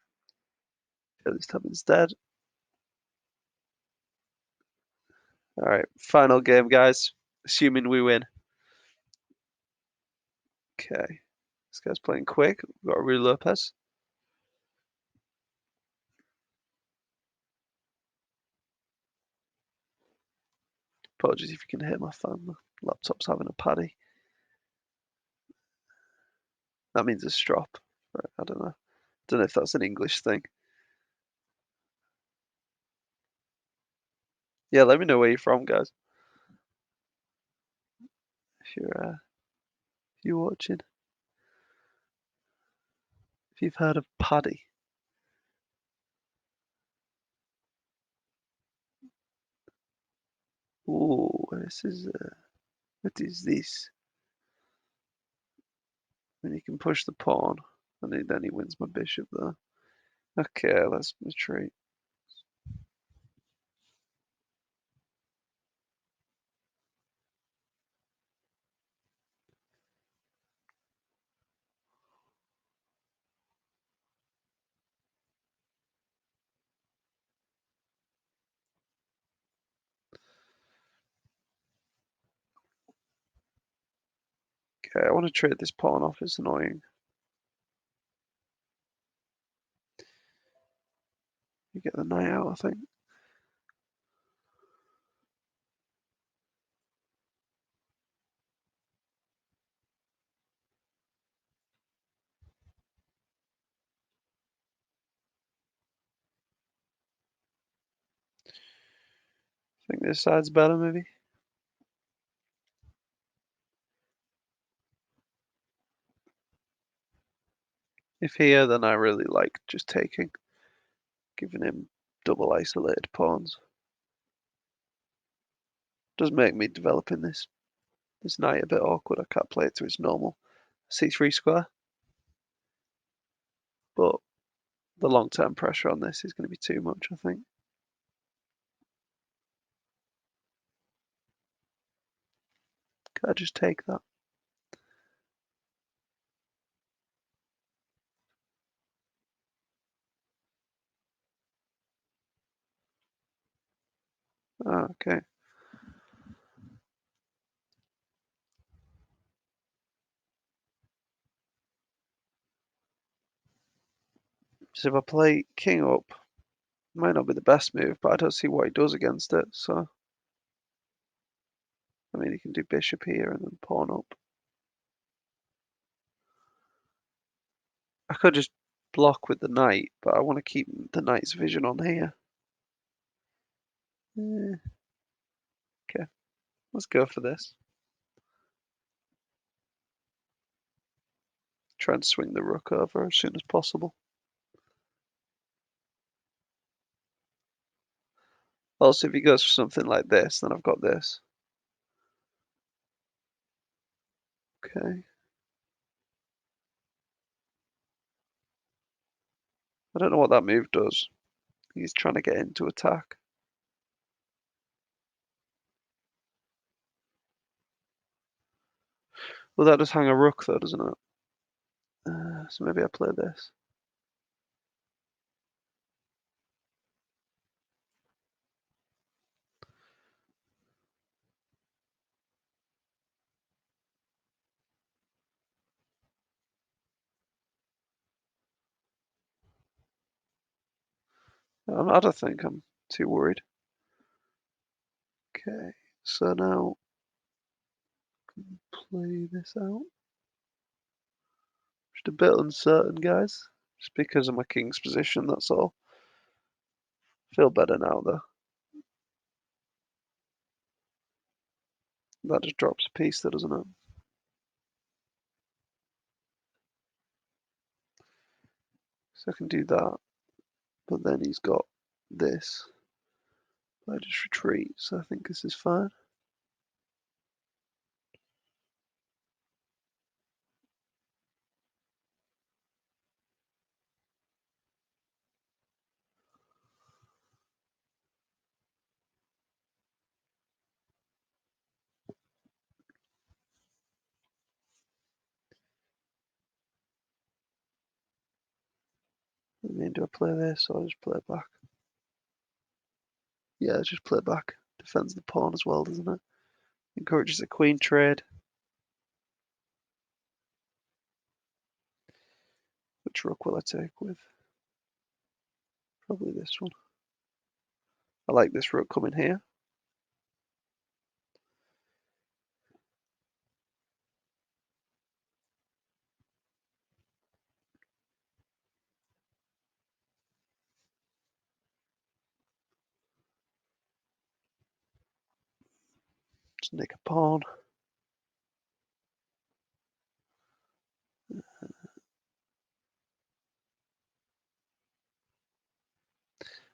Share this tab instead. Alright. Final game, guys. Assuming we win. Okay. This guy's playing quick. We've got Rui Lopez. Apologies if you can hear my phone. The laptop's having a paddy. That means a strop. I don't know. Don't know if that's an English thing. Yeah, let me know where you're from, guys. If you're watching. If you've heard of paddy. Ooh, this is what is this? And you can push the pawn, and then he wins my bishop there. Okay, let's retreat. Okay, I want to trade this pawn off. It's annoying. You get the knight out, I think. I think this side's better, maybe. If here, then I really like just taking, giving him double isolated pawns. Does make me developing this knight a bit awkward. I can't play it to its normal c3 square. But the long-term pressure on this is going to be too much, I think. Can I just take that? Oh, okay. So if I play king up, might not be the best move, but I don't see what he does against it. So, I mean, he can do bishop here and then pawn up. I could just block with the knight, but I want to keep the knight's vision on here. Okay, let's go for this. try and swing the rook over as soon as possible. Also, if he goes for something like this, then I've got this. Okay. I don't know what that move does. He's trying to get into attack. Well, that does hang a rook though, doesn't it? So maybe I play this. I don't think I'm too worried. Okay, so now play this out. Just a bit uncertain, guys. Just because of my king's position, that's all. Feel better now, though. That just drops a piece there, doesn't it? So I can do that. But then he's got this. I just retreat, so I think this is fine. I mean, do I play this or just play it back? Yeah, just play it back. Defends the pawn as well, doesn't it? Encourages a queen trade. Which rook will I take with? Probably this one. I like this rook coming here. Just nick a pawn. I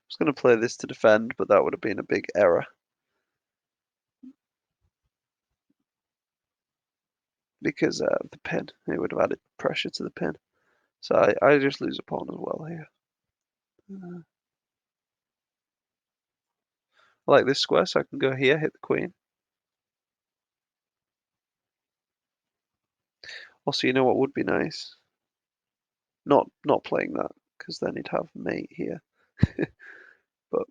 was going to play this to defend, but that would have been a big error. Because of the pin. It would have added pressure to the pin. So I just lose a pawn as well here. I like this square, so I can go here, hit the queen. Also, you know what would be nice? Not playing that, because then he'd have mate here. But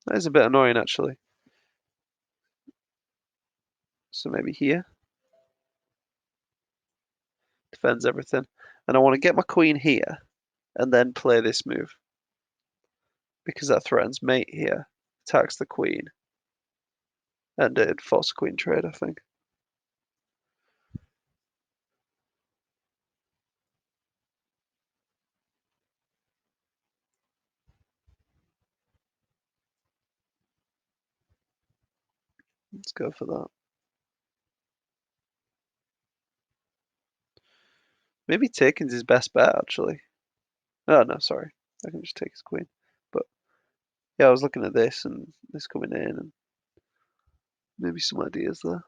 that is a bit annoying, actually. So maybe here. Defends everything. And I want to get my queen here, and then play this move. Because that threatens mate here. Attacks the queen. And it'd force a queen trade, I think. Let's go for that. Maybe taking's his best bet, actually. Oh, no, sorry. I can just take his queen. But, yeah, I was looking at this and this coming in, and maybe some ideas there.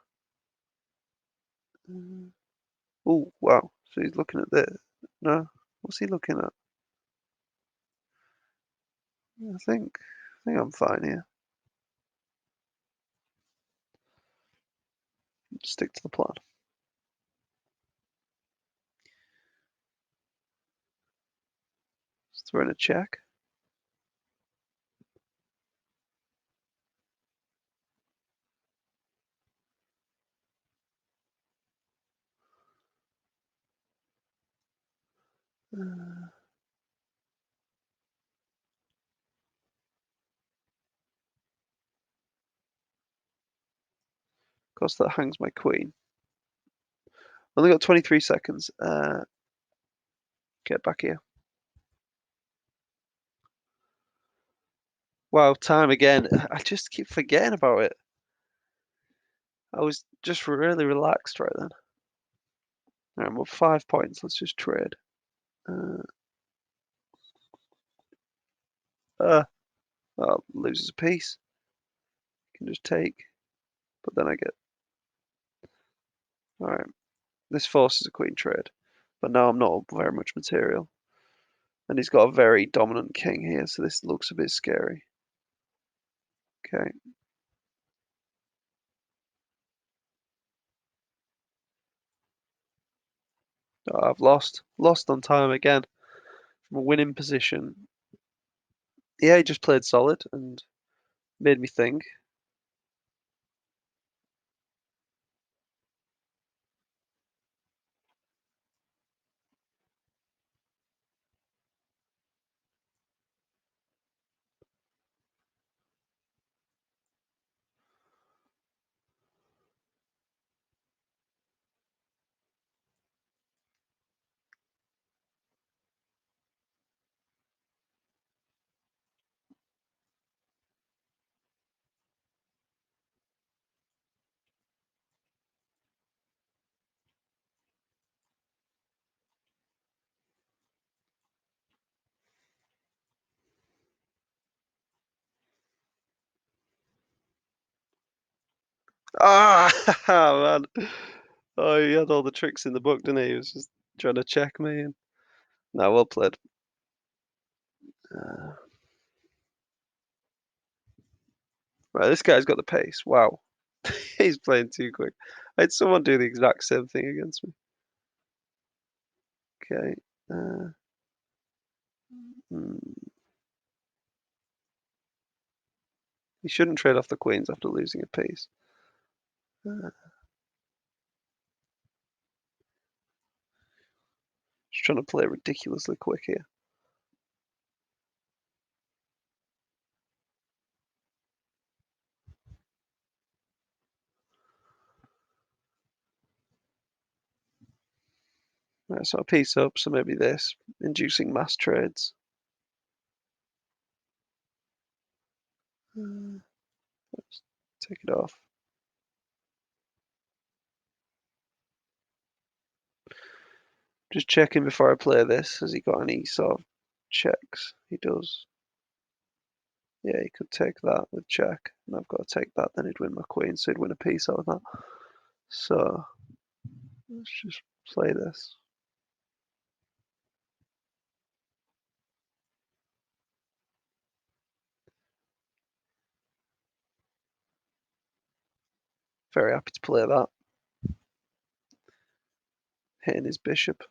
Oh, wow. So he's looking at this. No, what's he looking at? I think I'm fine here. Stick to the plan. Let's throw in a check. Of course, that hangs my queen. Only got 23 seconds. Get back here. Wow, time again. I just keep forgetting about it. I was just really relaxed right then. All right, well, 5 points. Let's just trade. Uh, uh, oh, loses a piece. Can just take, but then I get. All right, this forces a queen trade, but now I'm not up very much material, and he's got a very dominant king here, so this looks a bit scary. Okay. Oh, I've lost on time again from a winning position. Yeah, he just played solid and made me think. Ah, man. Oh, he had all the tricks in the book, didn't he? He was just trying to check me. And... No, well played. Uh, right, this guy's got the pace. Wow. He's playing too quick. I had someone do the exact same thing against me. Okay. Uh, hmm. He shouldn't trade off the queens after losing a piece. Uh, just trying to play ridiculously quick here. Right, so a piece up, so maybe this, inducing mass trades. Let's take it off. Just checking before I play this. Has he got any sort of checks? He does. Yeah, he could take that with check, and I've got to take that. Then he'd win my queen, so he'd win a piece out of that. So let's just play this. Very happy to play that. Hitting his bishop.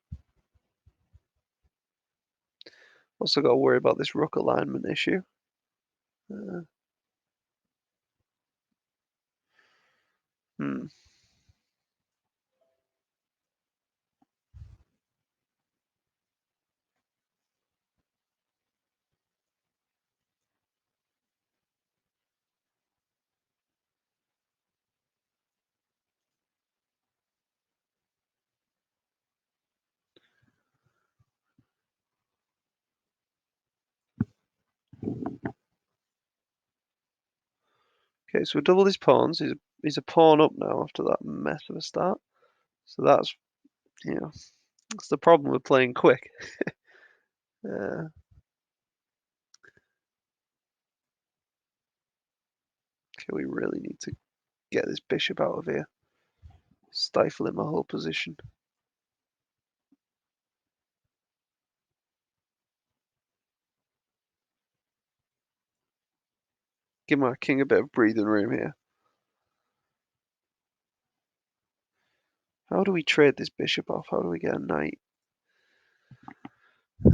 Also got to worry about this rook alignment issue. Uh, hmm. Okay, so we doubled his pawns. He's a pawn up now after that mess of a start. So that's that's the problem with playing quick. Uh, okay, we really need to get this bishop out of here, stifling my whole position. Give my king a bit of breathing room here. How do we trade this bishop off? How do we get a knight? I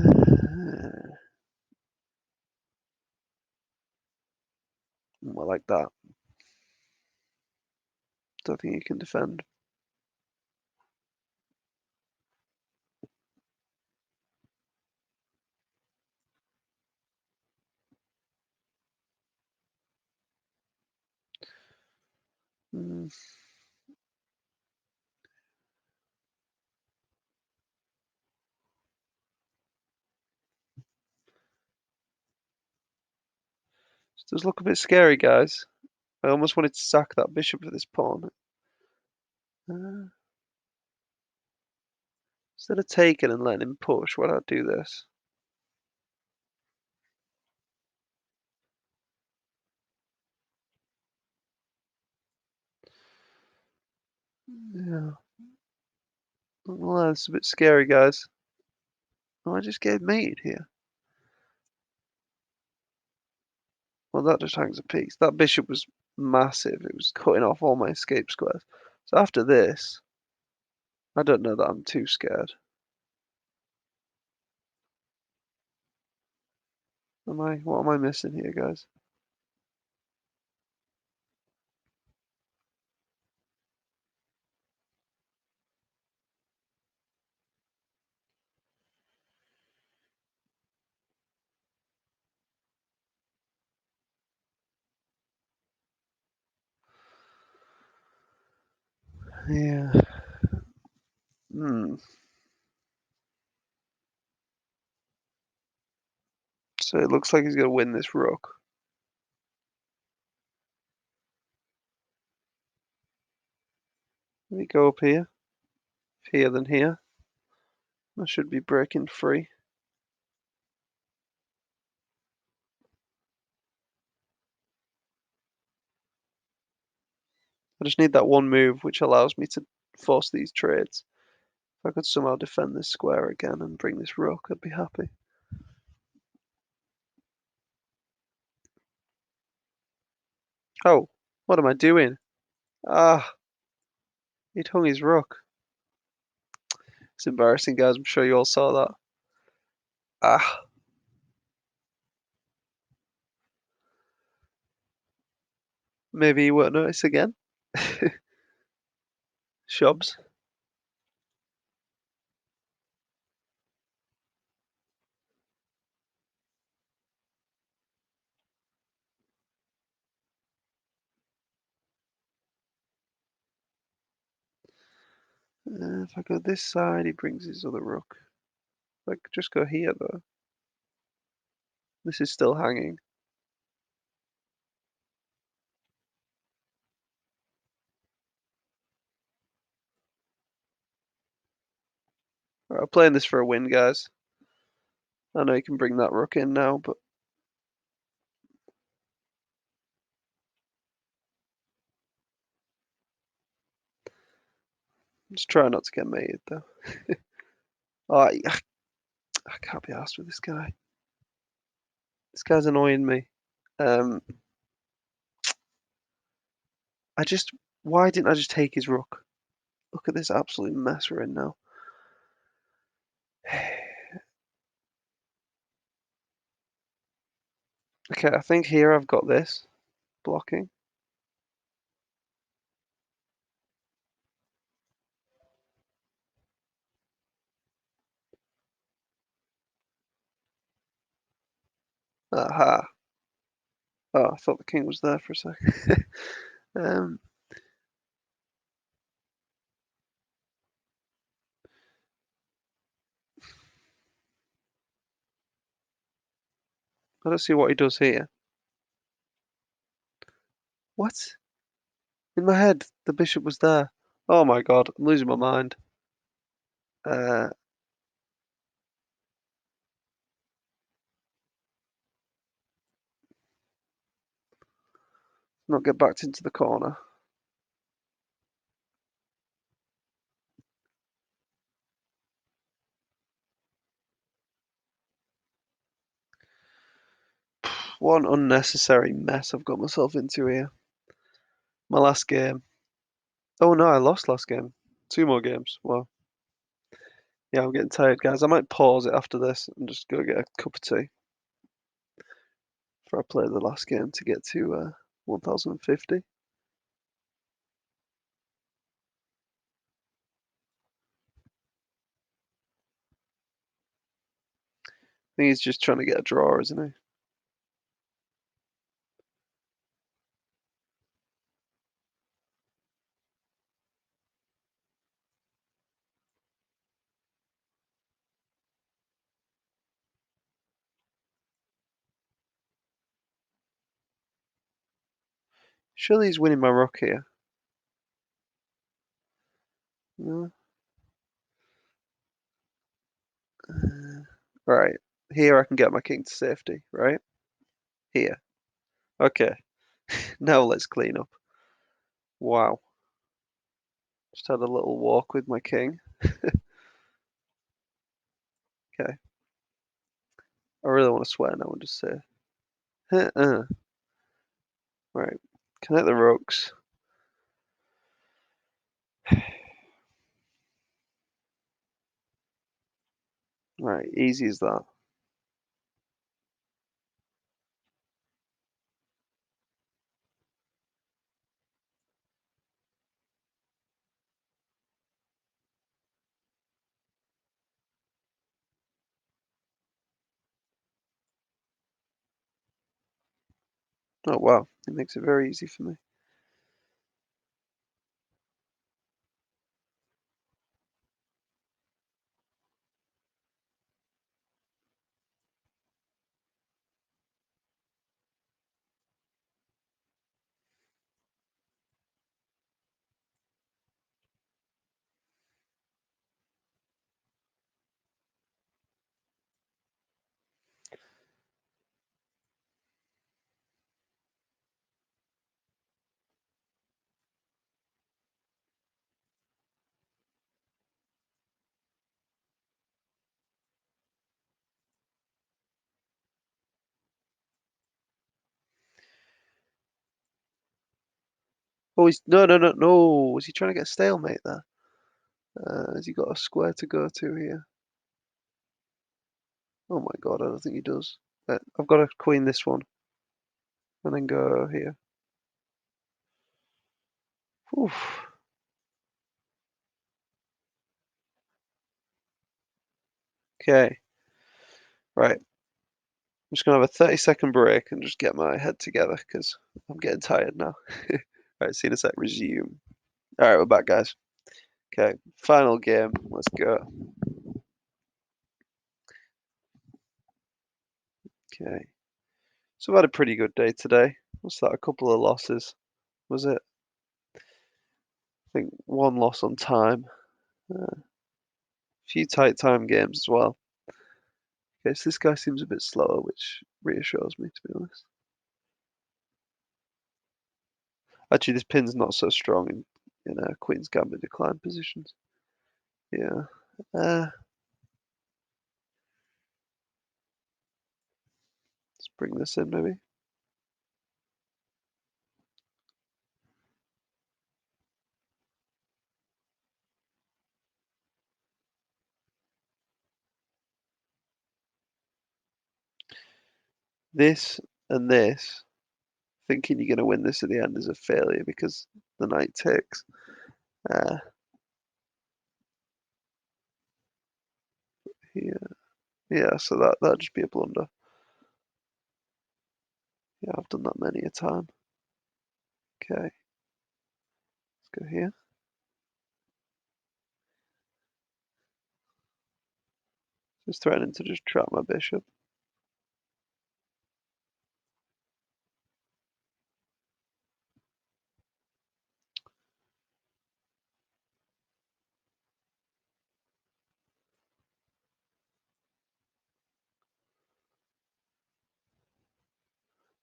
like that. Don't think he can defend. Mm, Does look a bit scary, guys. I almost wanted to sack that bishop for this pawn. Uh, Instead of taking and letting him push, why don't I do this? Yeah. Well, it's a bit scary, guys. Oh, I just gave mate here. Well, that just hangs a piece. That bishop was massive. It was cutting off all my escape squares. So after this, I don't know that I'm too scared. Am I? What am I missing here, guys? Yeah. Hmm. So it looks like he's gonna win this rook. Let me go up here. Here than here. I should be breaking free. I just need that one move which allows me to force these trades. If I could somehow defend this square again and bring this rook, I'd be happy. Oh, what am I doing? Ah, he'd hung his rook. It's embarrassing, guys. I'm sure you all saw that. Ah, maybe you won't notice again. Shobs. If I go this side, he brings his other rook. If I could just go here, though. This is still hanging. Right, I'm playing this for a win, guys. I know you can bring that rook in now, but just try not to get mated, though. Oh, I can't be asked with this guy. This guy's annoying me. Um, I just, why didn't I just take his rook? Look at this absolute mess we're in now. Okay, I think here I've got this blocking. Aha. Oh, I thought the king was there for a second. um, I don't see what he does here. What? In my head, the bishop was there. Oh my god, I'm losing my mind. Uh, Not get backed into the corner. What an unnecessary mess I've got myself into here. My last game. Oh no, I lost last game. Two more games. Well, yeah, I'm getting tired, guys. I might pause it after this and just go get a cup of tea before I play the last game to get to 1050. I think he's just trying to get a draw, isn't he? Surely he's winning my rook here. No. Right. Here I can get my king to safety, right? Here. Okay. Now let's clean up. Wow. Just had a little walk with my king. Okay. I really want to swear now and just say, right. Connect the rooks. Right. Easy as that. Oh wow. It makes it very easy for me. Oh, he's no. Was he trying to get a stalemate there? Has he got a square to go to here? Oh my God, I don't think he does. I've got to queen this one and then go here. Oof. Okay, right. I'm just gonna have a 30-second break and just get my head together because I'm getting tired now. Right, see you in a sec. Resume. All right, we're back, guys. Okay, final game. Let's go. Okay, so I've had a pretty good day today. What's that? A couple of losses, was it? I think one loss on time. A few tight time games as well. Okay, so this guy seems a bit slower, which reassures me, to be honest. Actually, this pin's not so strong in Queen's Gambit decline positions. Yeah. Let's bring this in, maybe. This and this, thinking you're going to win this at the end is a failure because the knight takes. Uh, Here. Yeah, so that'd just be a blunder. Yeah, I've done that many a time. Okay, let's go here. Just threatening to just trap my bishop.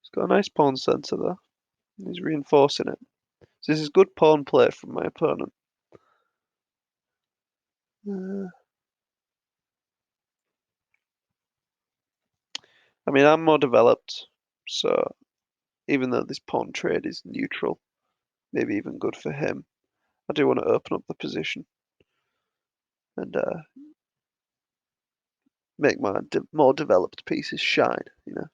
He's got a nice pawn center there. He's reinforcing it. So this is good pawn play from my opponent. Uh, I mean, I'm more developed, so even though this pawn trade is neutral, maybe even good for him, I do want to open up the position and make my more developed pieces shine, you know.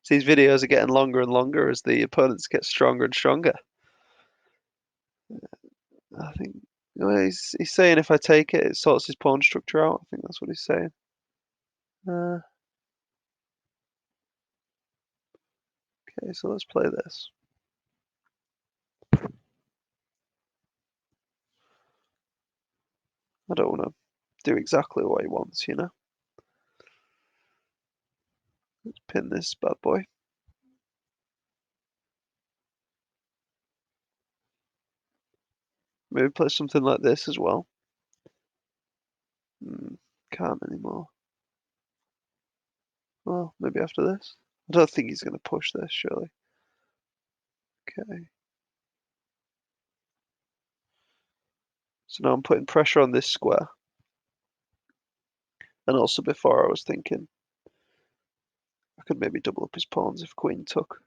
So these videos are getting longer and longer as the opponents get stronger and stronger. I think he's saying if I take it, it sorts his pawn structure out. I think that's what he's saying. Okay, so let's play this. I don't want to do exactly what he wants, you know? Let's pin this bad boy. Maybe play something like this as well. Can't anymore. Well, maybe after this. I don't think he's going to push this, surely. Okay. So now I'm putting pressure on this square. And also before I was thinking I could maybe double up his pawns if queen took.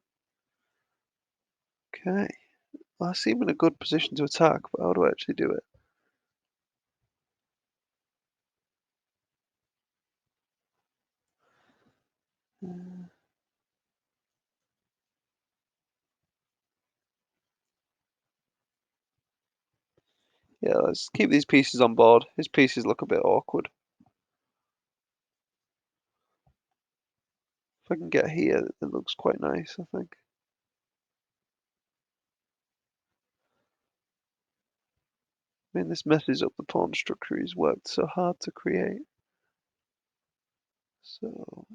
Okay. Well, I seem in a good position to attack, but how do I actually do it? Yeah, let's keep these pieces on board. His pieces look a bit awkward. If I can get here, it looks quite nice, I think. I mean, this messes up the pawn structure he's worked so hard to create. So,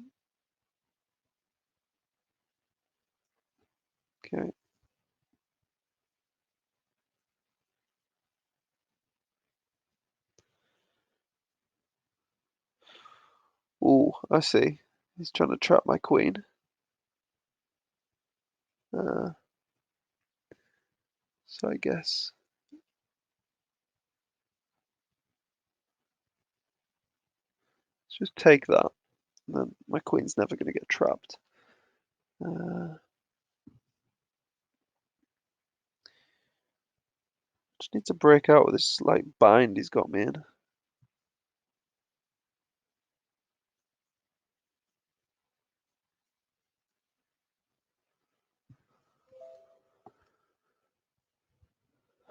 okay. Ooh, I see. He's trying to trap my queen. So I guess let's just take that. And then my queen's never going to get trapped. Just need to break out with this like bind he's got me in.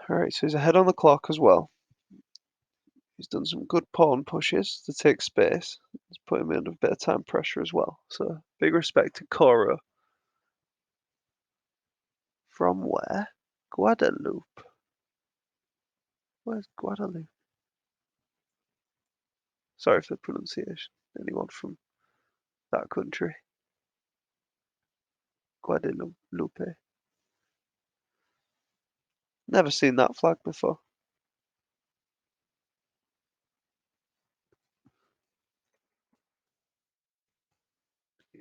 Alright, so he's ahead on the clock as well. He's done some good pawn pushes to take space. He's put him under a bit of time pressure as well. So big respect to Coro. From where? Guadeloupe. Where's Guadeloupe? Sorry for the pronunciation. Anyone from that country? Guadeloupe. Never seen that flag before.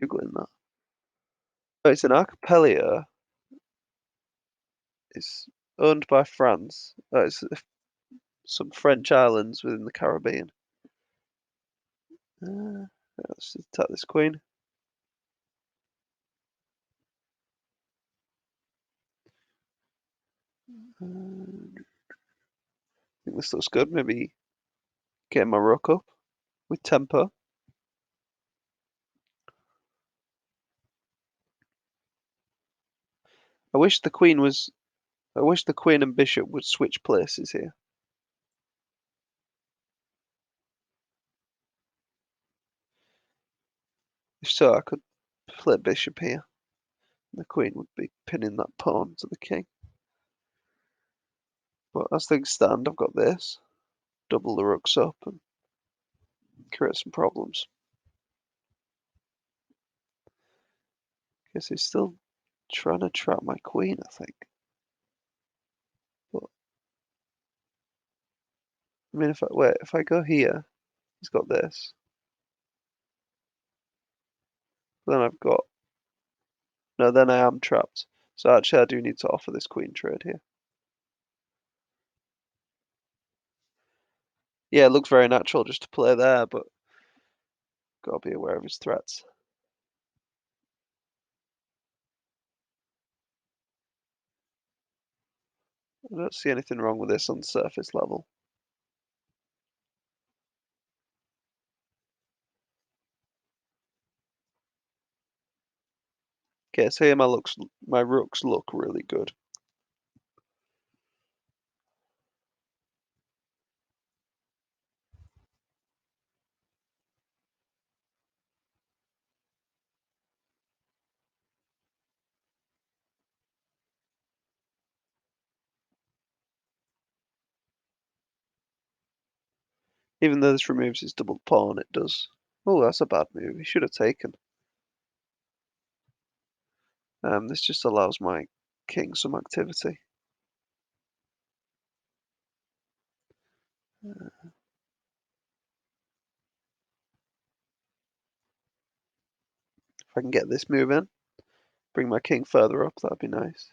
Googling that. Oh, it's an archipelago. It's owned by France. Oh, it's some French islands within the Caribbean. Let's just attack this queen. I think this looks good. Maybe get my rook up with tempo. I wish the queen was. I wish the queen and bishop would switch places here. If so, I could play bishop here. The queen would be pinning that pawn to the king. But as things stand, I've got this. Double the rooks up and create some problems. Guess he's still trying to trap my queen, I think. But I mean, if I go here, he's got this. Then I've got no. Then I am trapped. So actually, I do need to offer this queen trade here. Yeah, it looks very natural just to play there, but gotta be aware of his threats. I don't see anything wrong with this on surface level. Okay, so here my rooks look really good. Even though this removes his double pawn, it does. Oh, that's a bad move. He should have taken. This just allows my king some activity. If I can get this move in, bring my king further up, that'd be nice.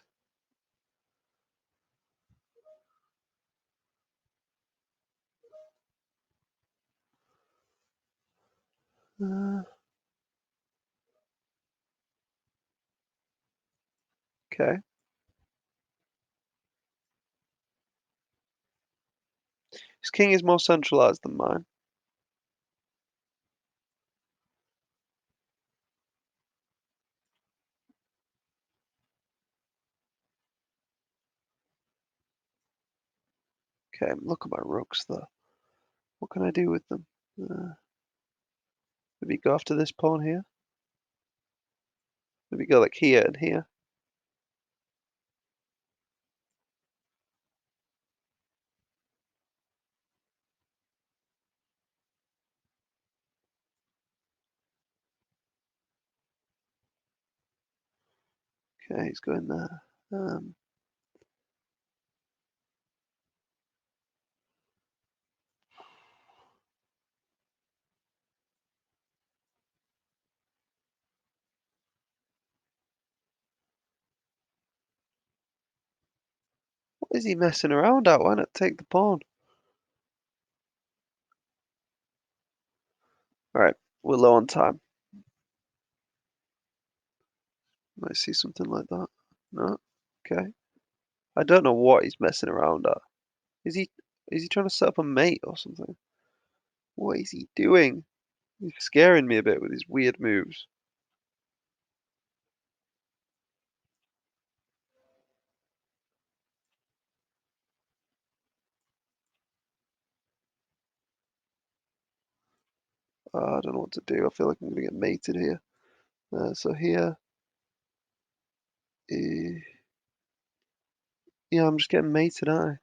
Okay. His king is more centralized than mine. Okay, look at my rooks though. What can I do with them? Maybe go after this pawn here. Maybe go like here and here. Okay, he's going there. What is he messing around at? Why not take the pawn? Alright, we're low on time. Might see something like that. No? Okay. I don't know what he's messing around at. Is he trying to set up a mate or something? What is he doing? He's scaring me a bit with his weird moves. I don't know what to do. I feel like I'm going to get mated here. So here, uh, yeah, I'm just getting mated, aren't I?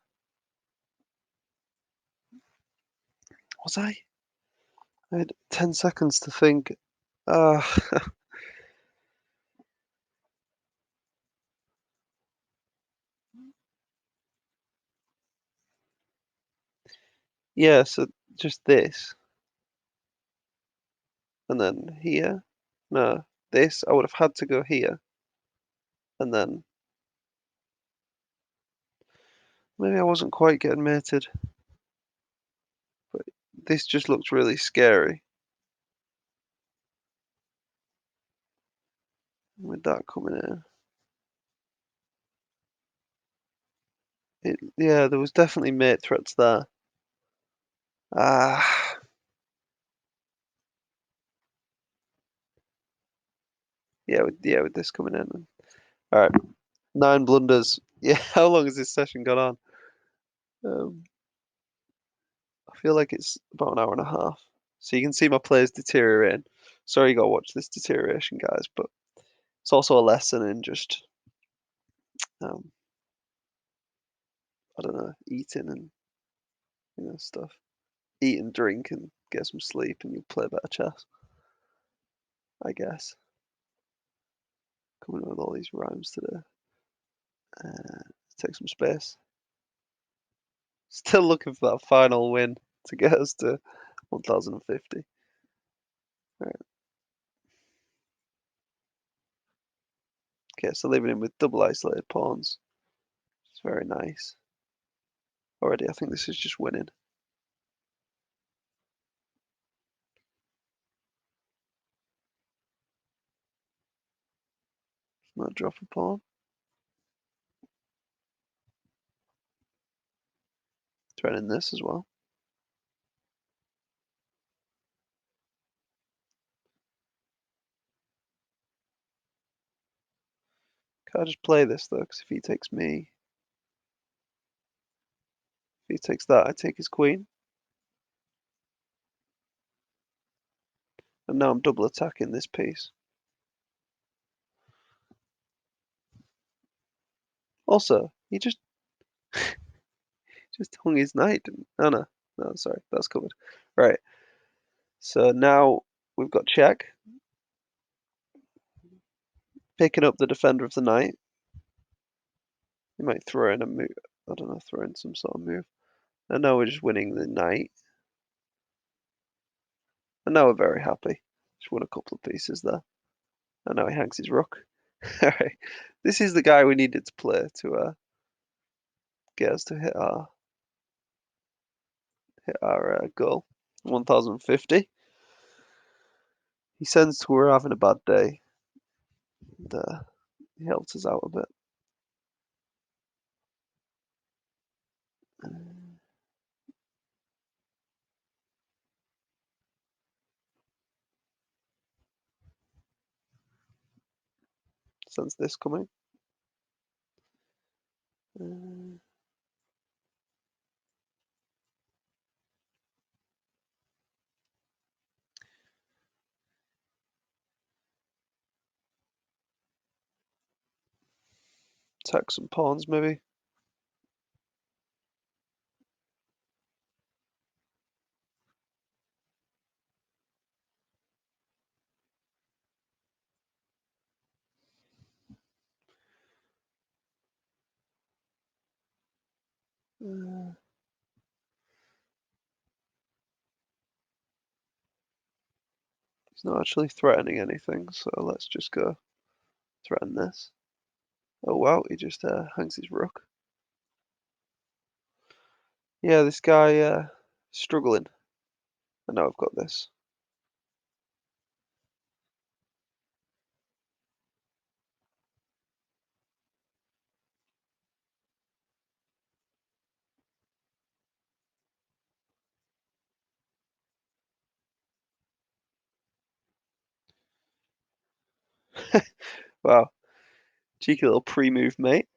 Was I? I had 10 seconds to think. Uh, yeah, so just this. And then here. No, this. I would have had to go here. And then maybe I wasn't quite getting mated. But this just looks really scary with that coming in. Yeah, there was definitely mate threats there. Ah, with this coming in. All right, 9 blunders. Yeah, how long has this session gone on? Um, I feel like it's about an hour and a half. So you can see my players deteriorating. Sorry you gotta watch this deterioration, guys, but it's also a lesson in just um, I don't know, eating and stuff. Eat and drink and get some sleep, and you'll play better chess, I guess. Coming up with all these rhymes today. Take some space. Still looking for that final win to get us to 1050. Right. Okay, so leaving him with double isolated pawns. It's very nice. Already, I think this is just winning. Not drop a pawn. Threatening this as well. Can I just play this though? Because if he takes me, if he takes that, I take his queen. And now I'm double attacking this piece. Also, he just hung his knight, didn't Anna? No, sorry, that's covered. Right. So now we've got check, picking up the defender of the knight. You might throw in a move. I don't know, throw in some sort of move. And now we're just winning the knight. And now we're very happy. Just won a couple of pieces there. And now he hangs his rook. Alright. This is the guy we needed to play to get us to hit our goal. 1050. He sensed we were having a bad day. And he helped us out a bit. Sense this coming. Attack some pawns maybe. He's not actually threatening anything, so let's just go threaten this. Oh wow, he just hangs his rook. Yeah, this guy struggling. I know I've got this. Wow, cheeky little pre-move, mate.